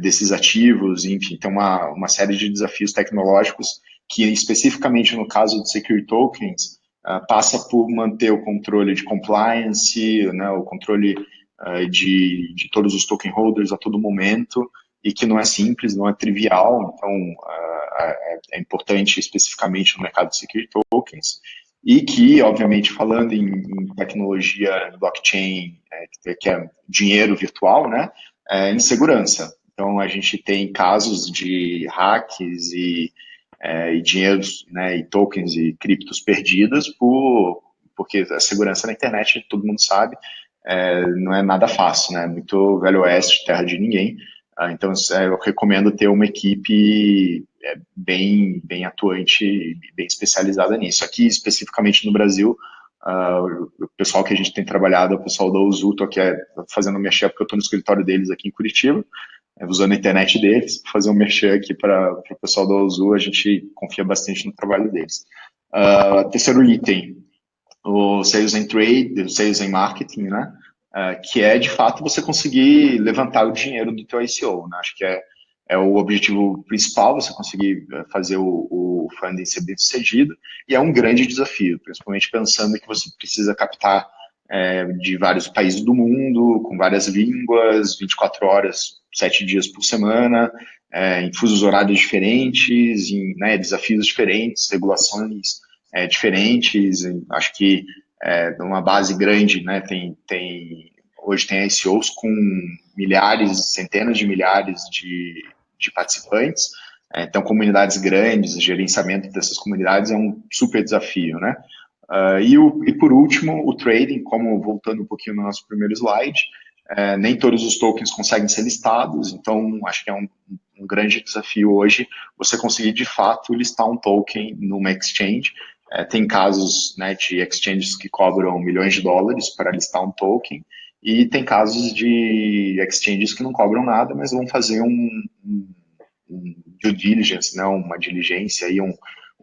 desses ativos, enfim, tem uma série de desafios tecnológicos que, especificamente no caso de security tokens, passa por manter o controle de compliance, né, o controle de todos os token holders a todo momento, e que não é simples, não é trivial, então é importante especificamente no mercado de security tokens, e que, obviamente, falando em tecnologia blockchain, que é dinheiro virtual, né, em segurança. Então, a gente tem casos de hacks e dinheiros, né, e tokens e criptos perdidas porque a segurança na internet, todo mundo sabe, não é nada fácil, né, muito velho oeste, terra de ninguém. Então, eu recomendo ter uma equipe bem atuante e bem especializada nisso. Aqui, especificamente no Brasil, o pessoal que a gente tem trabalhado é o pessoal da Uzu, estou aqui fazendo um merchan, porque eu estou no escritório deles aqui em Curitiba, usando a internet deles, fazer um merchan aqui para o pessoal da Uzu, a gente confia bastante no trabalho deles. Terceiro item, o Sales and Trade, o Sales and Marketing, né? Que é, de fato, você conseguir levantar o dinheiro do teu ICO, né? Acho que é o objetivo principal, você conseguir fazer o funding ser bem sucedido, e é um grande desafio, principalmente pensando que você precisa captar de vários países do mundo, com várias línguas, 24 horas, 7 dias por semana, em fusos horários diferentes, em desafios diferentes, regulações diferentes. Acho que uma base grande, né, hoje tem ICOs com milhares, centenas de milhares de participantes, então comunidades grandes, gerenciamento dessas comunidades é um super desafio, né? E por último, o trading, como voltando um pouquinho no nosso primeiro slide, nem todos os tokens conseguem ser listados, então acho que é um grande desafio hoje você conseguir de fato listar um token numa exchange. Tem casos, né, de exchanges que cobram milhões de dólares para listar um token, e tem casos de exchanges que não cobram nada, mas vão fazer um due diligence, né, uma diligência, aí, um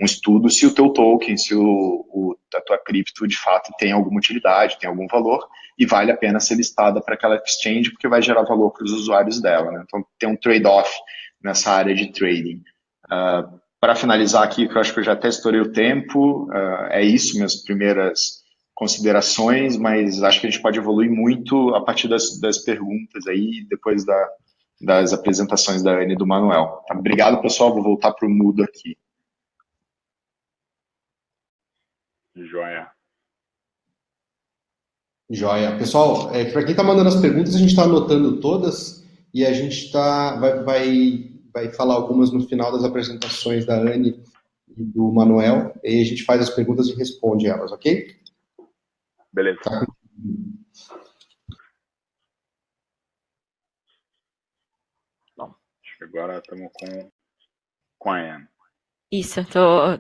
estudo se o teu token, se a tua cripto de fato tem alguma utilidade, tem algum valor, e vale a pena ser listada para aquela exchange, porque vai gerar valor para os usuários dela, né? Então tem um trade-off nessa área de trading. Para finalizar aqui, que eu acho que eu já até estourei o tempo, é isso, minhas primeiras considerações, mas acho que a gente pode evoluir muito a partir das perguntas aí, depois das apresentações da Anne e do Manuel. Obrigado, pessoal, vou voltar para o mudo aqui. Joia. Pessoal, para quem está mandando as perguntas, a gente está anotando todas e a gente vai falar algumas no final das apresentações da Anne e do Manuel, e aí a gente faz as perguntas e responde elas, ok? Beleza. Tá. Bom, acho que agora estamos com a Anne. Isso,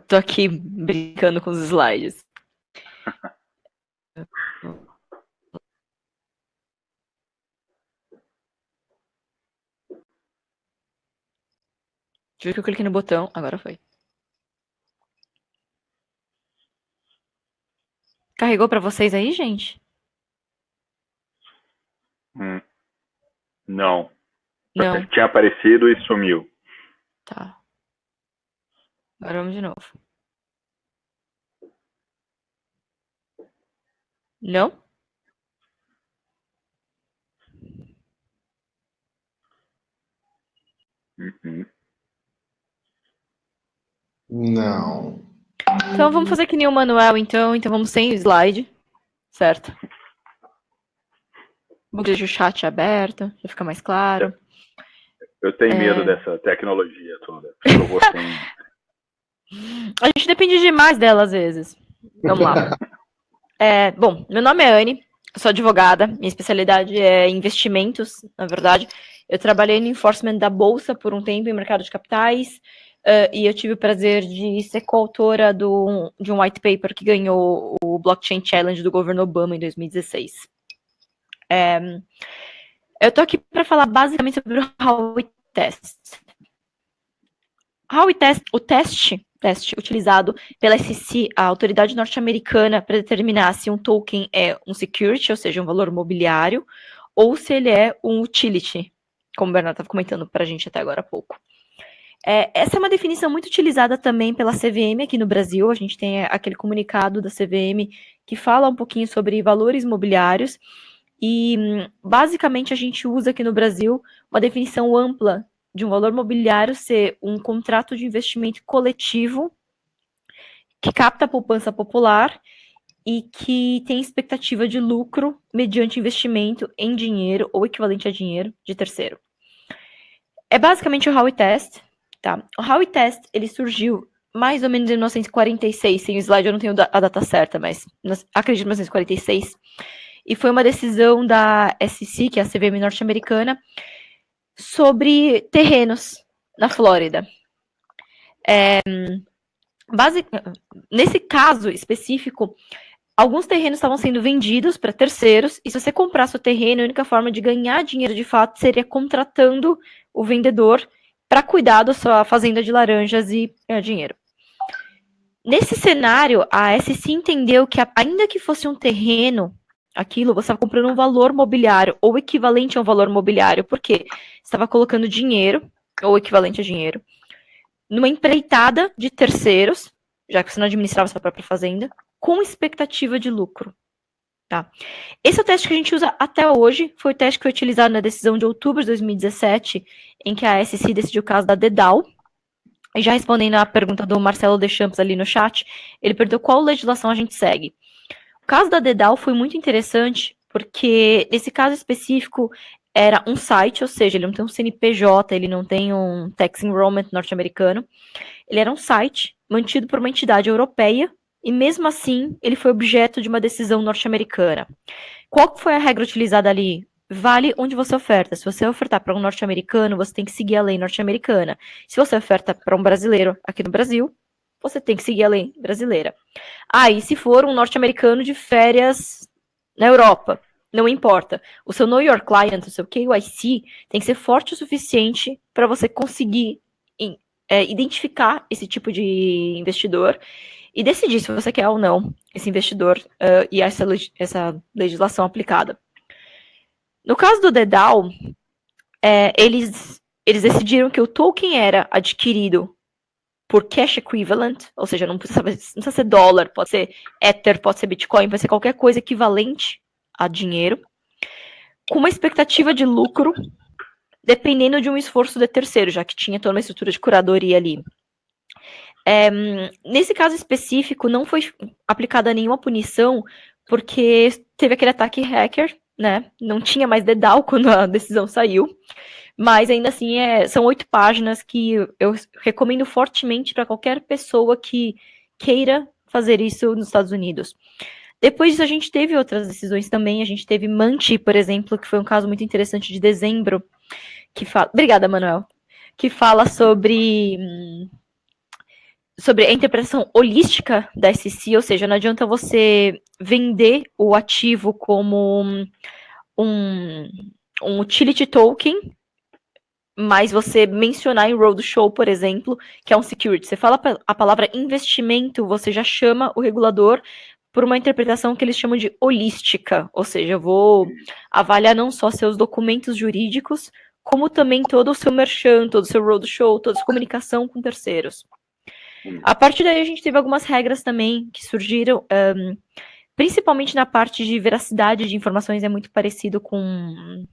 tô aqui brincando com os slides. Deixa eu ver que eu cliquei no botão, agora foi. Carregou pra vocês aí, gente? Não. Não. Tinha aparecido e sumiu. Tá. Agora vamos de novo. Não? Não. Então vamos fazer que nem o Manuel, então vamos sem slide, certo? Vou deixar o chat aberto, já fica mais claro. Eu tenho medo dessa tecnologia toda. Eu vou sem... A gente depende demais dela às vezes. Vamos lá. Bom, meu nome é Anne, sou advogada, minha especialidade é investimentos, na verdade. Eu trabalhei no enforcement da Bolsa por um tempo em mercado de capitais, e eu tive o prazer de ser coautora de um white paper que ganhou o Blockchain Challenge do governo Obama em 2016. Eu tô aqui para falar basicamente sobre o Howey Test. Howey Test, o teste utilizado pela SEC, a autoridade norte-americana, para determinar se um token é um security, ou seja, um valor mobiliário, ou se ele é um utility, como o Bernardo estava comentando para a gente até agora há pouco. Essa é uma definição muito utilizada também pela CVM aqui no Brasil. A gente tem aquele comunicado da CVM que fala um pouquinho sobre valores mobiliários e, basicamente, a gente usa aqui no Brasil uma definição ampla de um valor mobiliário ser um contrato de investimento coletivo que capta a poupança popular e que tem expectativa de lucro mediante investimento em dinheiro ou equivalente a dinheiro de terceiro. É basicamente o Howey Test, tá? O Howey Test, ele surgiu mais ou menos em 1946, sem o slide eu não tenho a data certa, mas acredito em 1946, e foi uma decisão da SEC, que é a CVM norte-americana, sobre terrenos na Flórida. Nesse caso específico, alguns terrenos estavam sendo vendidos para terceiros, e se você comprasse o terreno, a única forma de ganhar dinheiro de fato seria contratando o vendedor para cuidar da sua fazenda de laranjas e ganhar dinheiro. Nesse cenário, a SEC entendeu que, ainda que fosse um terreno, aquilo, você estava comprando um valor mobiliário, ou equivalente a um valor mobiliário, porque você estava colocando dinheiro, ou equivalente a dinheiro, numa empreitada de terceiros, já que você não administrava sua própria fazenda, com expectativa de lucro. Tá? Esse é o teste que a gente usa até hoje, foi o teste que foi utilizado na decisão de outubro de 2017, em que a SEC decidiu o caso da DDAO. E já respondendo à pergunta do Marcelo Deschamps ali no chat, ele perguntou qual legislação a gente segue. O caso da DDAO foi muito interessante, porque nesse caso específico era um site, ou seja, ele não tem um CNPJ, ele não tem um tax enrollment norte-americano, ele era um site mantido por uma entidade europeia, e mesmo assim ele foi objeto de uma decisão norte-americana. Qual foi a regra utilizada ali? Vale onde você oferta. Se você ofertar para um norte-americano, você tem que seguir a lei norte-americana. Se você oferta para um brasileiro aqui no Brasil, você tem que seguir a lei brasileira. E se for um norte-americano de férias na Europa, não importa. O seu Know Your Client, o seu KYC, tem que ser forte o suficiente para você conseguir identificar esse tipo de investidor e decidir se você quer ou não esse investidor e essa legislação aplicada. No caso do DDAO, eles decidiram que o token era adquirido por cash equivalent, ou seja, não precisa ser dólar, pode ser Ether, pode ser Bitcoin, pode ser qualquer coisa equivalente a dinheiro, com uma expectativa de lucro, dependendo de um esforço de terceiro, já que tinha toda uma estrutura de curadoria ali. Nesse caso específico, não foi aplicada nenhuma punição, porque teve aquele ataque hacker, né? Não tinha mais DDAO quando a decisão saiu. Mas ainda assim, são 8 páginas que eu recomendo fortemente para qualquer pessoa que queira fazer isso nos Estados Unidos. Depois disso, a gente teve outras decisões também. A gente teve Manti, por exemplo, que foi um caso muito interessante de dezembro. Obrigada, Manuel. Que fala sobre a interpretação holística da SEC, ou seja, não adianta você vender o ativo como um utility token, mas você mencionar em roadshow, por exemplo, que é um security. Você fala a palavra investimento, você já chama o regulador por uma interpretação que eles chamam de holística, ou seja, eu vou avaliar não só seus documentos jurídicos, como também todo o seu merchan, todo o seu roadshow, toda a sua comunicação com terceiros. A partir daí, a gente teve algumas regras também que surgiram, principalmente na parte de veracidade de informações, é muito parecido com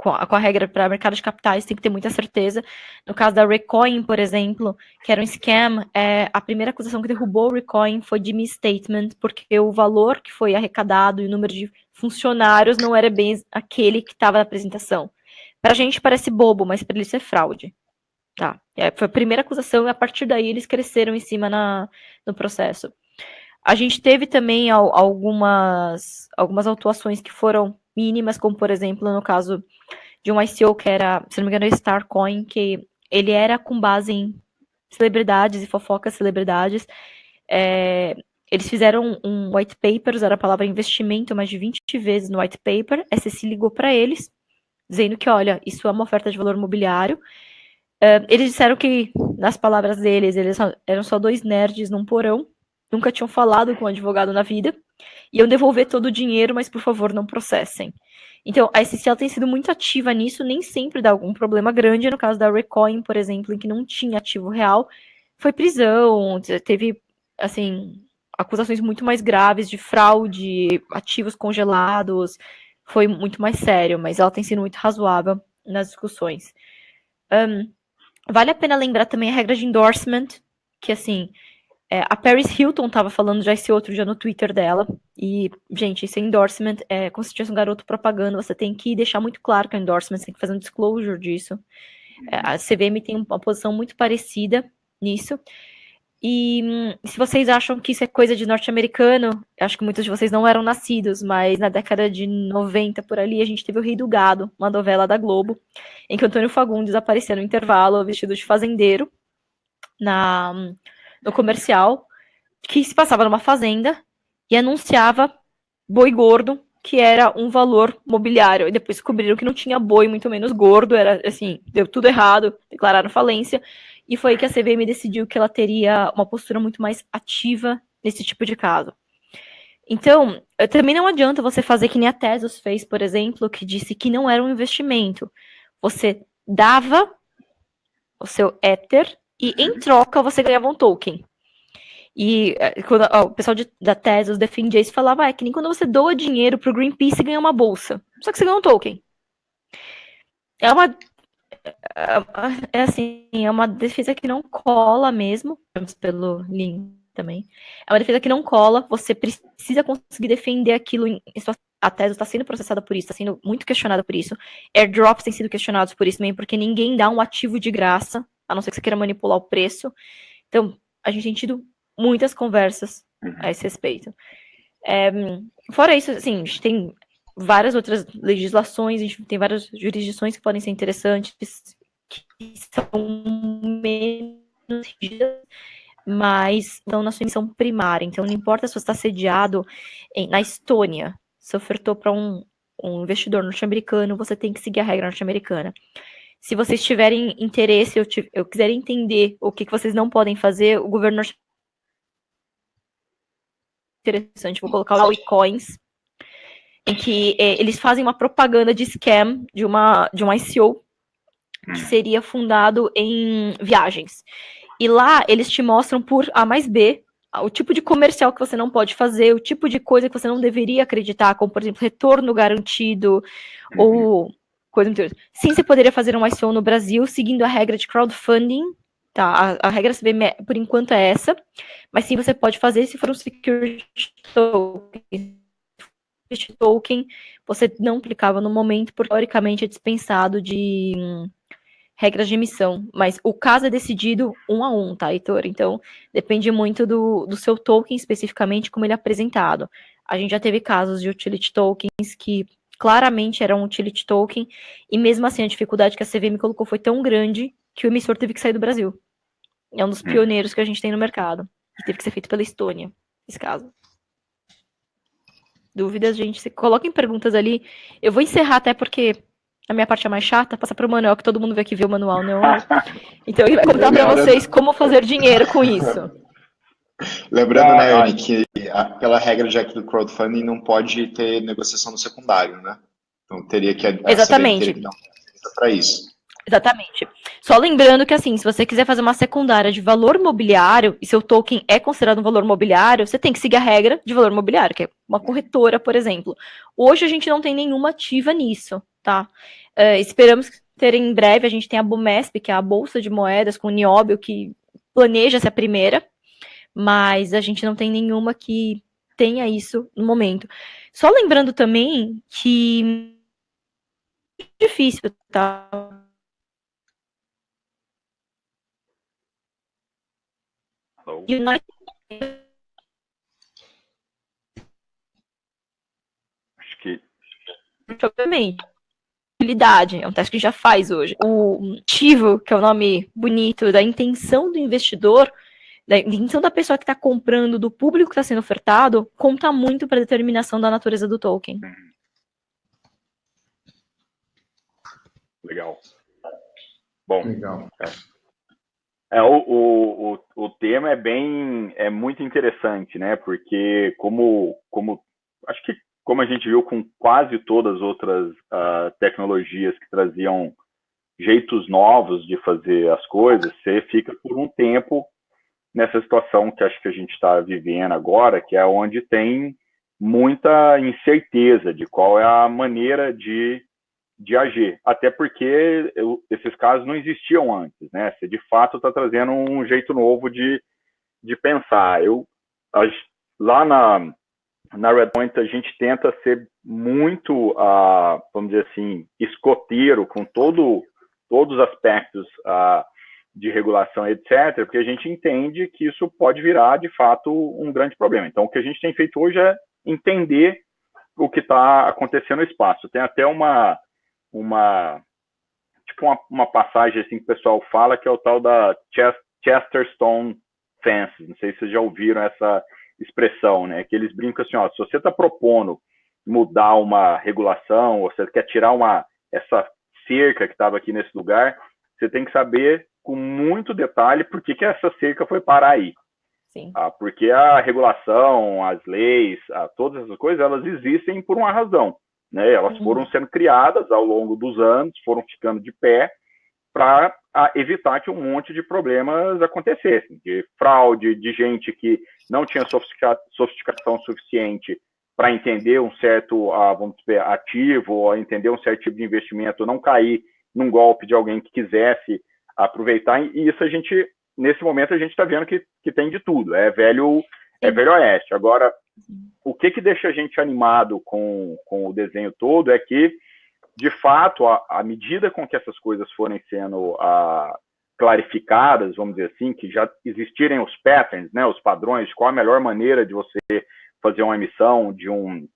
a regra para mercado de capitais, tem que ter muita certeza. No caso da Recoin, por exemplo, que era um scam, a primeira acusação que derrubou o Recoin foi de misstatement, porque o valor que foi arrecadado e o número de funcionários não era bem aquele que estava na apresentação. Para a gente parece bobo, mas para eles é fraude. Tá. Foi a primeira acusação e a partir daí eles cresceram em cima no processo. A gente teve também algumas autuações que foram mínimas, como por exemplo no caso de um ICO que era, se não me engano, Starcoin, que ele era com base em celebridades e fofocas celebridades. Eles fizeram um white paper, usaram a palavra investimento mais de 20 vezes no white paper. A SEC ligou para eles, dizendo que, olha, isso é uma oferta de valor imobiliário. Eles disseram que, nas palavras deles, eles eram só 2 nerds num porão, nunca tinham falado com um advogado na vida, iam devolver todo o dinheiro, mas por favor não processem. Então, a SEC tem sido muito ativa nisso, nem sempre dá algum problema grande. No caso da Recoin, por exemplo, em que não tinha ativo real, foi prisão, teve, assim, acusações muito mais graves de fraude, ativos congelados, foi muito mais sério, mas ela tem sido muito razoável nas discussões. Vale a pena lembrar também a regra de endorsement, que assim, a Paris Hilton estava falando já esse outro dia no Twitter dela, e, gente, esse endorsement é como se tivesse um garoto propaganda, você tem que deixar muito claro que é endorsement, você tem que fazer um disclosure disso. A CVM tem uma posição muito parecida nisso. E se vocês acham que isso é coisa de norte-americano, acho que muitos de vocês não eram nascidos, mas na década de 90 por ali, a gente teve o Rei do Gado, uma novela da Globo, em que o Antônio Fagundes aparecia no intervalo vestido de fazendeiro no comercial, que se passava numa fazenda e anunciava boi gordo, que era um valor mobiliário. E depois descobriram que não tinha boi, muito menos gordo, era assim, deu tudo errado, declararam falência. E foi aí que a CVM decidiu que ela teria uma postura muito mais ativa nesse tipo de caso. Então, também não adianta você fazer que nem a Tezos fez, por exemplo, que disse que não era um investimento. Você dava o seu Ether e, em troca, você ganhava um token. E quando o pessoal da Tezos defendia isso, falava, é que nem quando você doa dinheiro pro Greenpeace e ganha uma bolsa. Só que você ganha um token. É uma defesa que não cola mesmo, pelo link também. É uma defesa que não cola, você precisa conseguir defender aquilo. A Tezos está sendo processada por isso, está sendo muito questionada por isso. Airdrops têm sido questionados por isso também, porque ninguém dá um ativo de graça, a não ser que você queira manipular o preço. Então, a gente tem tido muitas conversas a esse respeito. Fora isso, assim, a gente tem várias outras legislações, a gente tem várias jurisdições que podem ser interessantes, que são menos rígidas, mas estão na sua missão primária. Então, não importa se você está sediado na Estônia, se ofertou para um investidor norte-americano, você tem que seguir a regra norte-americana. Se vocês tiverem interesse, eu quiser entender o que vocês não podem fazer, o governo norte-americano interessante, vou colocar o WeCoins, em que eles fazem uma propaganda de scam de uma ICO que seria fundado em viagens. E lá eles te mostram por A mais B o tipo de comercial que você não pode fazer, o tipo de coisa que você não deveria acreditar, como, por exemplo, retorno garantido, ou coisa muito... Sim, você poderia fazer um ICO no Brasil, seguindo a regra de crowdfunding, tá? A regra CVM, por enquanto, é essa, mas sim, você pode fazer se for um security token, você não aplicava no momento, porque, teoricamente, é dispensado de regras de emissão, mas o caso é decidido 1 a 1, tá, Heitor? Então, depende muito do seu token, especificamente, como ele é apresentado. A gente já teve casos de utility tokens que claramente eram utility token, e mesmo assim a dificuldade que a CVM colocou foi tão grande que o emissor teve que sair do Brasil. É um dos pioneiros que a gente tem no mercado. E teve que ser feito pela Estônia, esse caso. Dúvidas, gente? Você coloquem perguntas ali. Eu vou encerrar até porque a minha parte é mais chata, passar para o Manuel, que todo mundo vê que vê o manual, não é? Então ele vai contar para vocês como fazer dinheiro com isso. Lembrando, né, Anne, que pela regra já aqui do crowdfunding não pode ter negociação no secundário, né? Então teria que Exatamente. teria que dar uma licença para isso. Exatamente. Só lembrando que, assim, se você quiser fazer uma secundária de valor mobiliário, e seu token é considerado um valor mobiliário, você tem que seguir a regra de valor mobiliário, que é uma corretora, por exemplo. Hoje a gente não tem nenhuma ativa nisso, tá? Esperamos ter em breve, a gente tem a Bumesp, que é a Bolsa de Moedas, com o Nióbio, que planeja ser a primeira, mas a gente não tem nenhuma que tenha isso no momento. Só lembrando também que é difícil, tá? Acho que Obviamente. É um teste que a gente já faz hoje. O motivo, que é o nome bonito da intenção do investidor, da intenção da pessoa que está comprando, do público que está sendo ofertado, conta muito para a determinação da natureza do token. Legal. Bom, Legal. o tema é muito interessante, né? Porque acho que como a gente viu com quase todas as outras tecnologias que traziam jeitos novos de fazer as coisas, você fica por um tempo nessa situação que acho que a gente está vivendo agora, que é onde tem muita incerteza de qual é a maneira de agir. Até porque esses casos não existiam antes, né? Você, de fato, está trazendo um jeito novo de pensar. Lá na Redpoint, a gente tenta ser muito, vamos dizer assim, escoteiro com todos os aspectos de regulação, etc., porque a gente entende que isso pode virar, de fato, um grande problema. Então, o que a gente tem feito hoje é entender o que está acontecendo no espaço. Tem até uma passagem assim, que o pessoal fala, que é o tal da Chesterton Fence. Não sei se vocês já ouviram essa expressão, né? Que eles brincam assim, ó, se você está propondo mudar uma regulação, ou você quer tirar essa cerca que estava aqui nesse lugar, você tem que saber com muito detalhe por que essa cerca foi parar aí. Sim. Porque a regulação, as leis, todas essas coisas, elas existem por uma razão, né? Elas foram sendo criadas ao longo dos anos, foram ficando de pé para evitar que um monte de problemas acontecessem, de fraude, de gente que não tinha sofisticação suficiente para entender um certo, vamos dizer, ativo, ou entender um certo tipo de investimento, não cair num golpe de alguém que quisesse aproveitar. E isso nesse momento a gente está vendo que tem de tudo, é velho oeste. Agora, o que deixa a gente animado com o desenho todo é que, de fato, à medida com que essas coisas forem sendo clarificadas, vamos dizer assim, que já existirem os patterns, né, os padrões, qual a melhor maneira de você fazer uma emissão de um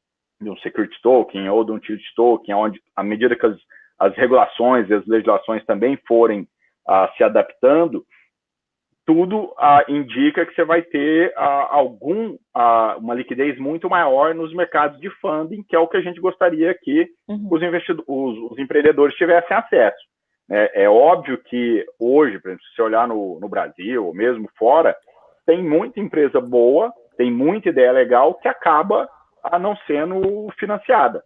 security token ou de um utility token, onde, à medida que as regulações e as legislações também forem se adaptando, tudo indica que você vai ter uma liquidez muito maior nos mercados de funding, que é o que a gente gostaria que os empreendedores tivessem acesso. É óbvio que hoje, por exemplo, se você olhar no Brasil, ou mesmo fora, tem muita empresa boa, tem muita ideia legal que acaba não sendo financiada,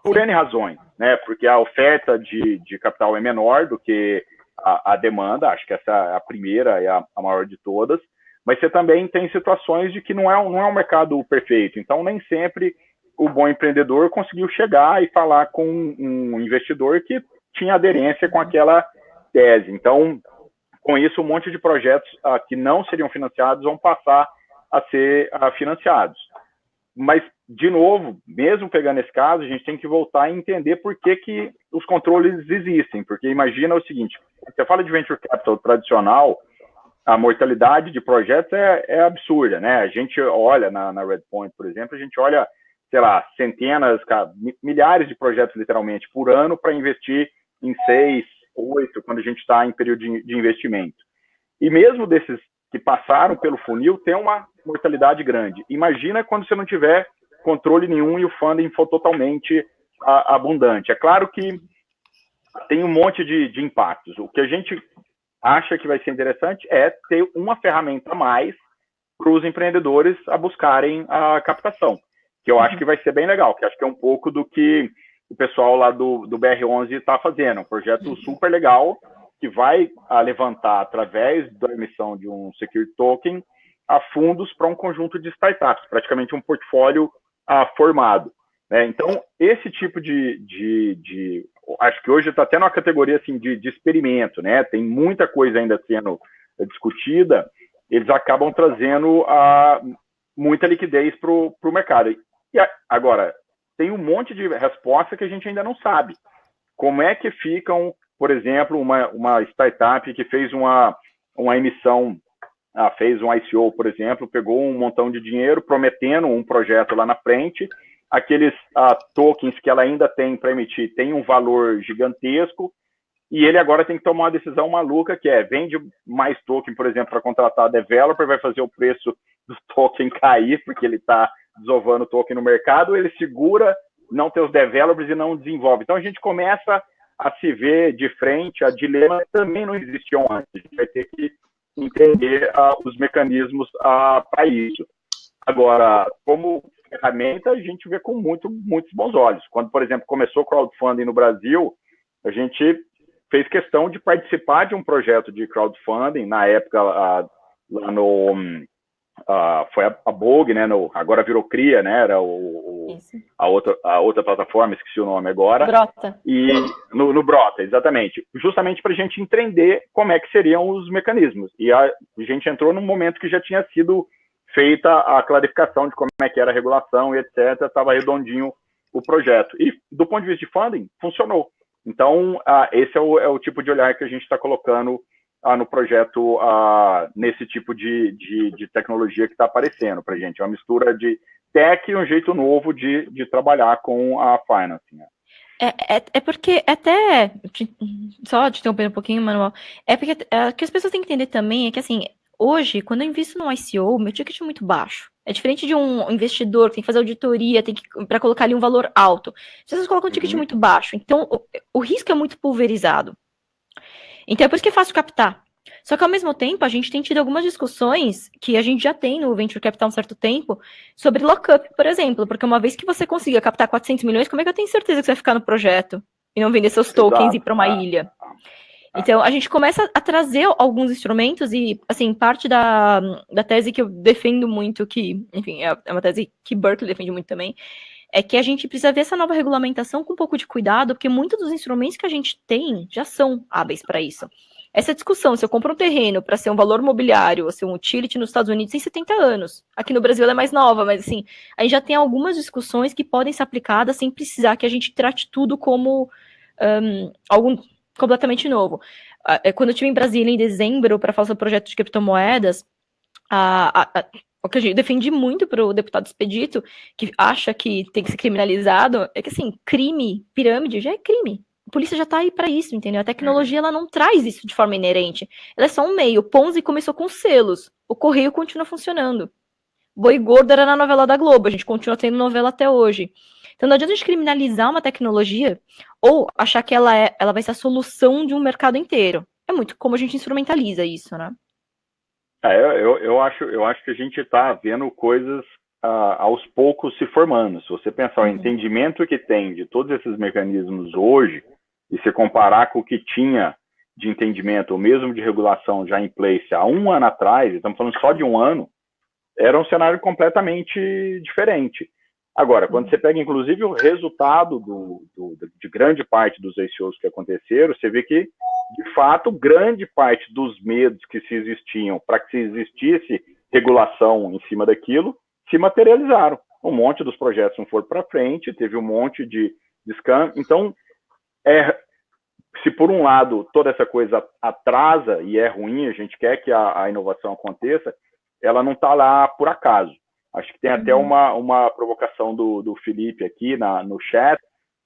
por N razões, né? Porque a oferta de capital é menor do que a demanda, acho que essa é a primeira e a maior de todas, mas você também tem situações de que não é um mercado perfeito, então nem sempre o bom empreendedor conseguiu chegar e falar com um investidor que tinha aderência com aquela tese. Então, com isso, um monte de projetos que não seriam financiados vão passar a ser financiados. Mas, de novo, mesmo pegando esse caso, a gente tem que voltar a entender por que os controles existem. Porque imagina o seguinte, você fala de venture capital tradicional, a mortalidade de projetos é absurda, né? A gente olha na Redpoint, por exemplo, a gente olha, sei lá, centenas, milhares de projetos, literalmente, por ano para investir em 6, 8, quando a gente está em período de investimento. E mesmo desses que passaram pelo funil, tem uma mortalidade grande. Imagina quando você não tiver controle nenhum e o funding for totalmente abundante. É claro que tem um monte de impactos. O que a gente acha que vai ser interessante é ter uma ferramenta a mais para os empreendedores a buscarem a captação, que eu acho que vai ser bem legal, que acho que é um pouco do que o pessoal lá do BR11 está fazendo. Um projeto super legal, que vai levantar, através da emissão de um security token, fundos para um conjunto de startups, praticamente um portfólio formado. Né? Então, esse tipo acho que hoje está até numa categoria assim, de experimento, né? Tem muita coisa ainda sendo discutida, eles acabam trazendo muita liquidez para o mercado. E agora, tem um monte de resposta que a gente ainda não sabe. Como é que ficam, por exemplo, uma startup que fez uma emissão, fez um ICO, por exemplo, pegou um montão de dinheiro prometendo um projeto lá na frente aqueles tokens que ela ainda tem para emitir tem um valor gigantesco, e ele agora tem que tomar uma decisão maluca, que é, vende mais token, por exemplo, para contratar developer, vai fazer o preço do token cair, porque ele está desovando o token no mercado, ele segura não ter os developers e não desenvolve. Então a gente começa a se ver de frente a dilemas que também não existiam antes. A gente vai ter que entender os mecanismos para isso. Agora, como ferramenta, a gente vê com muitos bons olhos. Quando, por exemplo, começou o crowdfunding no Brasil, a gente fez questão de participar de um projeto de crowdfunding, na época, lá no... foi a Bog, né? Agora virou Cria, né? Era a outra plataforma, esqueci o nome agora. Brota. E no Brota, exatamente. Justamente para a gente entender como é que seriam os mecanismos. E a gente entrou num momento que já tinha sido feita a clarificação de como é que era a regulação e etc. Estava redondinho o projeto. E do ponto de vista de funding, funcionou. Então, esse é o tipo de olhar que a gente está colocando no projeto, nesse tipo de tecnologia que está aparecendo para a gente. É uma mistura de tech e um jeito novo de trabalhar com a finance. Né? É porque até, só te interrompendo um pouquinho, Manuel, é porque o que as pessoas têm que entender também é que, assim, hoje, quando eu invisto no ICO, meu ticket é muito baixo. É diferente de um investidor que tem que fazer auditoria, para colocar ali um valor alto. As pessoas colocam um ticket muito baixo. Então, o risco é muito pulverizado. Então, é por isso que é fácil captar. Só que, ao mesmo tempo, a gente tem tido algumas discussões que a gente já tem no Venture Capital há um certo tempo sobre lockup, por exemplo. Porque uma vez que você consiga captar 400 milhões, como é que eu tenho certeza que você vai ficar no projeto e não vender seus tokens e ir para uma ilha? Então, a gente começa a trazer alguns instrumentos e, assim, parte da tese que eu defendo muito, que, enfim, é uma tese que Berkeley defende muito também, é que a gente precisa ver essa nova regulamentação com um pouco de cuidado, porque muitos dos instrumentos que a gente tem já são hábeis para isso. Essa discussão, se eu compro um terreno para ser um valor mobiliário ou ser um utility nos Estados Unidos, tem 70 anos. Aqui no Brasil ela é mais nova, mas, assim, a gente já tem algumas discussões que podem ser aplicadas sem precisar que a gente trate tudo como algum completamente novo. Quando eu estive em Brasília em dezembro para fazer o projeto de criptomoedas, o que eu defendi muito para o deputado Expedito, que acha que tem que ser criminalizado, é que, assim, crime, pirâmide, já é crime. A polícia já está aí para isso, entendeu? A tecnologia, ela não traz isso de forma inerente. Ela é só um meio. O Ponzi começou com selos. O Correio continua funcionando. Boi Gordo era na novela da Globo. A gente continua tendo novela até hoje. Então, não adianta a gente criminalizar uma tecnologia ou achar que ela vai ser a solução de um mercado inteiro. É muito como a gente instrumentaliza isso, né? Eu acho que a gente está vendo coisas aos poucos se formando. Se você pensar o entendimento que tem de todos esses mecanismos hoje, e se comparar com o que tinha de entendimento, ou mesmo de regulação já em place há um ano atrás, estamos falando só de um ano, era um cenário completamente diferente. Agora, quando você pega, inclusive, o resultado de grande parte dos ICOs que aconteceram, você vê que, de fato, grande parte dos medos que se existiam para que se existisse regulação em cima daquilo, se materializaram. Um monte dos projetos não foram para frente, teve um monte de scam. Então, se por um lado toda essa coisa atrasa e é ruim, a gente quer que a inovação aconteça, ela não está lá por acaso. Acho que tem até uma provocação do Felipe aqui no chat,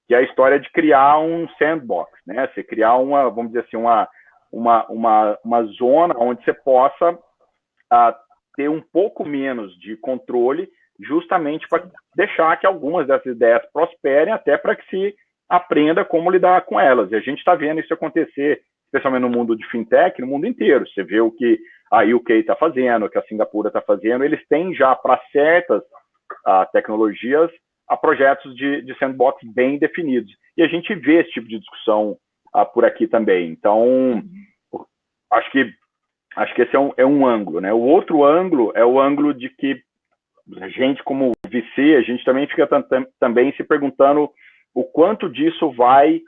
que é a história de criar um sandbox, né? Você criar vamos dizer assim, uma zona onde você possa ter um pouco menos de controle, justamente para deixar que algumas dessas ideias prosperem, até para que se aprenda como lidar com elas. E a gente está vendo isso acontecer, especialmente no mundo de fintech, no mundo inteiro. Você vê o que a UK está fazendo, o que a Singapura está fazendo. Eles têm já, para certas tecnologias, projetos de sandbox bem definidos. E a gente vê esse tipo de discussão por aqui também. Então, acho que esse é um ângulo, né? O outro ângulo é o ângulo de que a gente, como VC, a gente também fica também se perguntando o quanto disso vai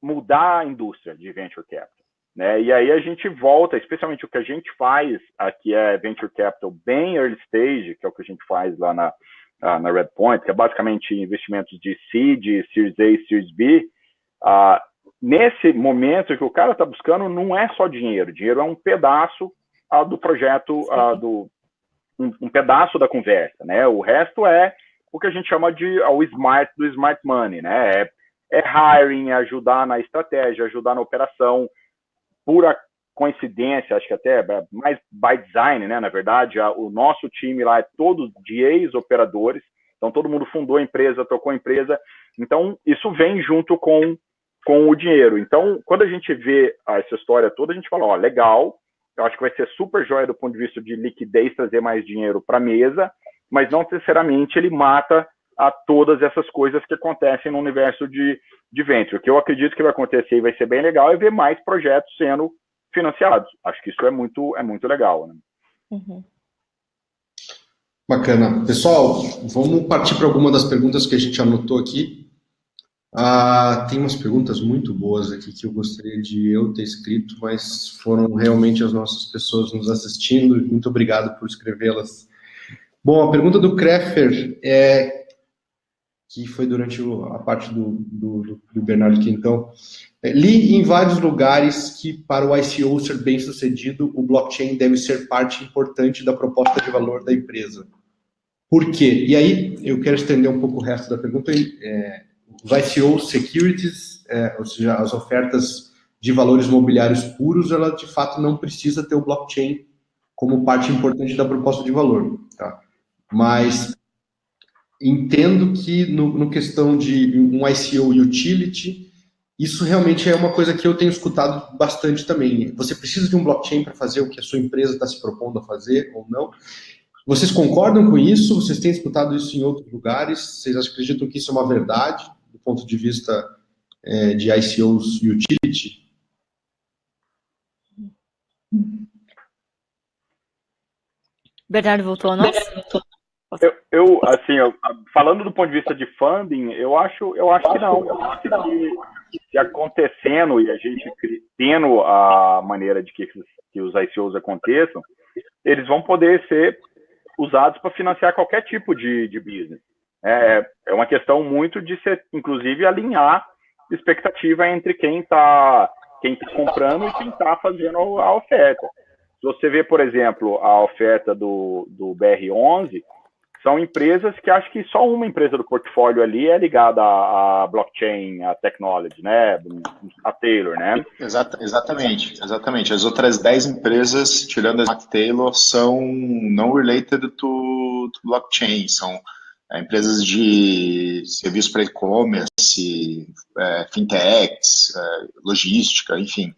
mudar a indústria de venture capital, né? E aí a gente volta, especialmente o que a gente faz aqui é venture capital bem early stage, que é o que a gente faz lá na Redpoint, que é basicamente investimentos de seed, Series A e Series B. Nesse momento que o cara está buscando, não é só dinheiro. Dinheiro é um pedaço do projeto, um pedaço da conversa, né? O resto é o que a gente chama de o smart do smart money, né? É hiring, é ajudar na estratégia, ajudar na operação, pura coincidência, acho que até mais by design, né? Na verdade, o nosso time lá é todo de ex-operadores, então todo mundo fundou a empresa, tocou a empresa, então isso vem junto com o dinheiro. Então, quando a gente vê essa história toda, a gente fala, ó, legal, eu acho que vai ser super joia do ponto de vista de liquidez, trazer mais dinheiro para a mesa, mas não necessariamente ele mata a todas essas coisas que acontecem no universo de venture. O que eu acredito que vai acontecer e vai ser bem legal é ver mais projetos sendo financiados. Acho que isso é muito legal, né? Uhum. Bacana. Pessoal, vamos partir para alguma das perguntas que a gente anotou aqui. Tem umas perguntas muito boas aqui que eu gostaria de eu ter escrito, mas foram realmente as nossas pessoas nos assistindo. Muito obrigado por escrevê-las. Bom, a pergunta do Kreffer que foi durante a parte do Bernardo Quintão. Li em vários lugares que para o ICO ser bem sucedido, o blockchain deve ser parte importante da proposta de valor da empresa. Por quê? E aí, eu quero estender um pouco o resto da pergunta. Os ICO securities, ou seja, as ofertas de valores imobiliários puros, ela de fato não precisa ter o blockchain como parte importante da proposta de valor. Tá? Mas entendo que no questão de um ICO utility, isso realmente é uma coisa que eu tenho escutado bastante também. Você precisa de um blockchain para fazer o que a sua empresa está se propondo a fazer ou não? Vocês concordam com isso? Vocês têm escutado isso em outros lugares? Vocês acreditam que isso é uma verdade do ponto de vista de ICOs utility? Bernardo voltou a nós? Falando do ponto de vista de funding, eu acho que não. Eu acho que acontecendo e a gente tendo a maneira de que os ICOs aconteçam, eles vão poder ser usados para financiar qualquer tipo de business. É uma questão muito de ser, inclusive, alinhar expectativa entre quem está comprando e quem está fazendo a oferta. Se você vê, por exemplo, a oferta do BR11, são empresas que acho que só uma empresa do portfólio ali é ligada à blockchain, à technology, né? A Taylor, né? Exatamente. As outras 10 empresas, tirando a Taylor, são não related to blockchain, são empresas de serviço para e-commerce, fintechs, logística, enfim,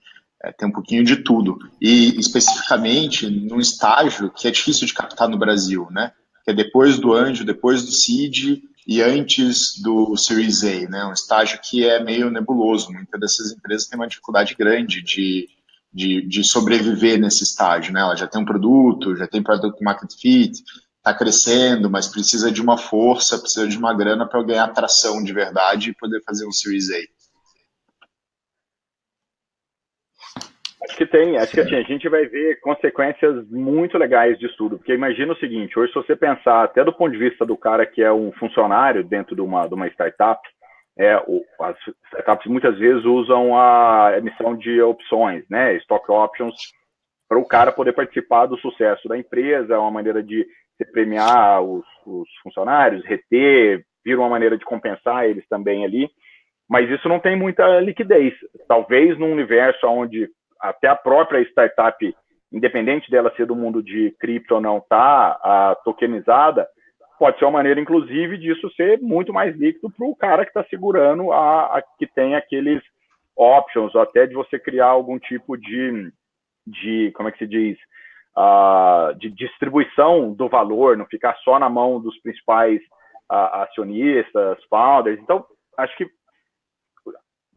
tem um pouquinho de tudo. E especificamente num estágio que é difícil de captar no Brasil, né? Que é depois do anjo, depois do seed e antes do Series A, né? Um estágio que é meio nebuloso. Muitas dessas empresas têm uma dificuldade grande de sobreviver nesse estágio, né? Ela já tem um produto, já tem product market fit, está crescendo, mas precisa de uma força, precisa de uma grana para ganhar atração de verdade e poder fazer um Series A. Acho que assim, a gente vai ver consequências muito legais disso tudo, porque imagina o seguinte, hoje se você pensar até do ponto de vista do cara que é um funcionário dentro de uma startup, as startups muitas vezes usam a emissão de opções, né, stock options, para o cara poder participar do sucesso da empresa, é uma maneira de premiar os funcionários, reter, vira uma maneira de compensar eles também ali, mas isso não tem muita liquidez. Talvez num universo onde até a própria startup, independente dela ser do mundo de cripto ou não, tá tokenizada, pode ser uma maneira, inclusive, disso ser muito mais líquido para o cara que está segurando que tem aqueles options, ou até de você criar algum tipo de como é que se diz, de distribuição do valor, não ficar só na mão dos principais acionistas, founders. Então, acho que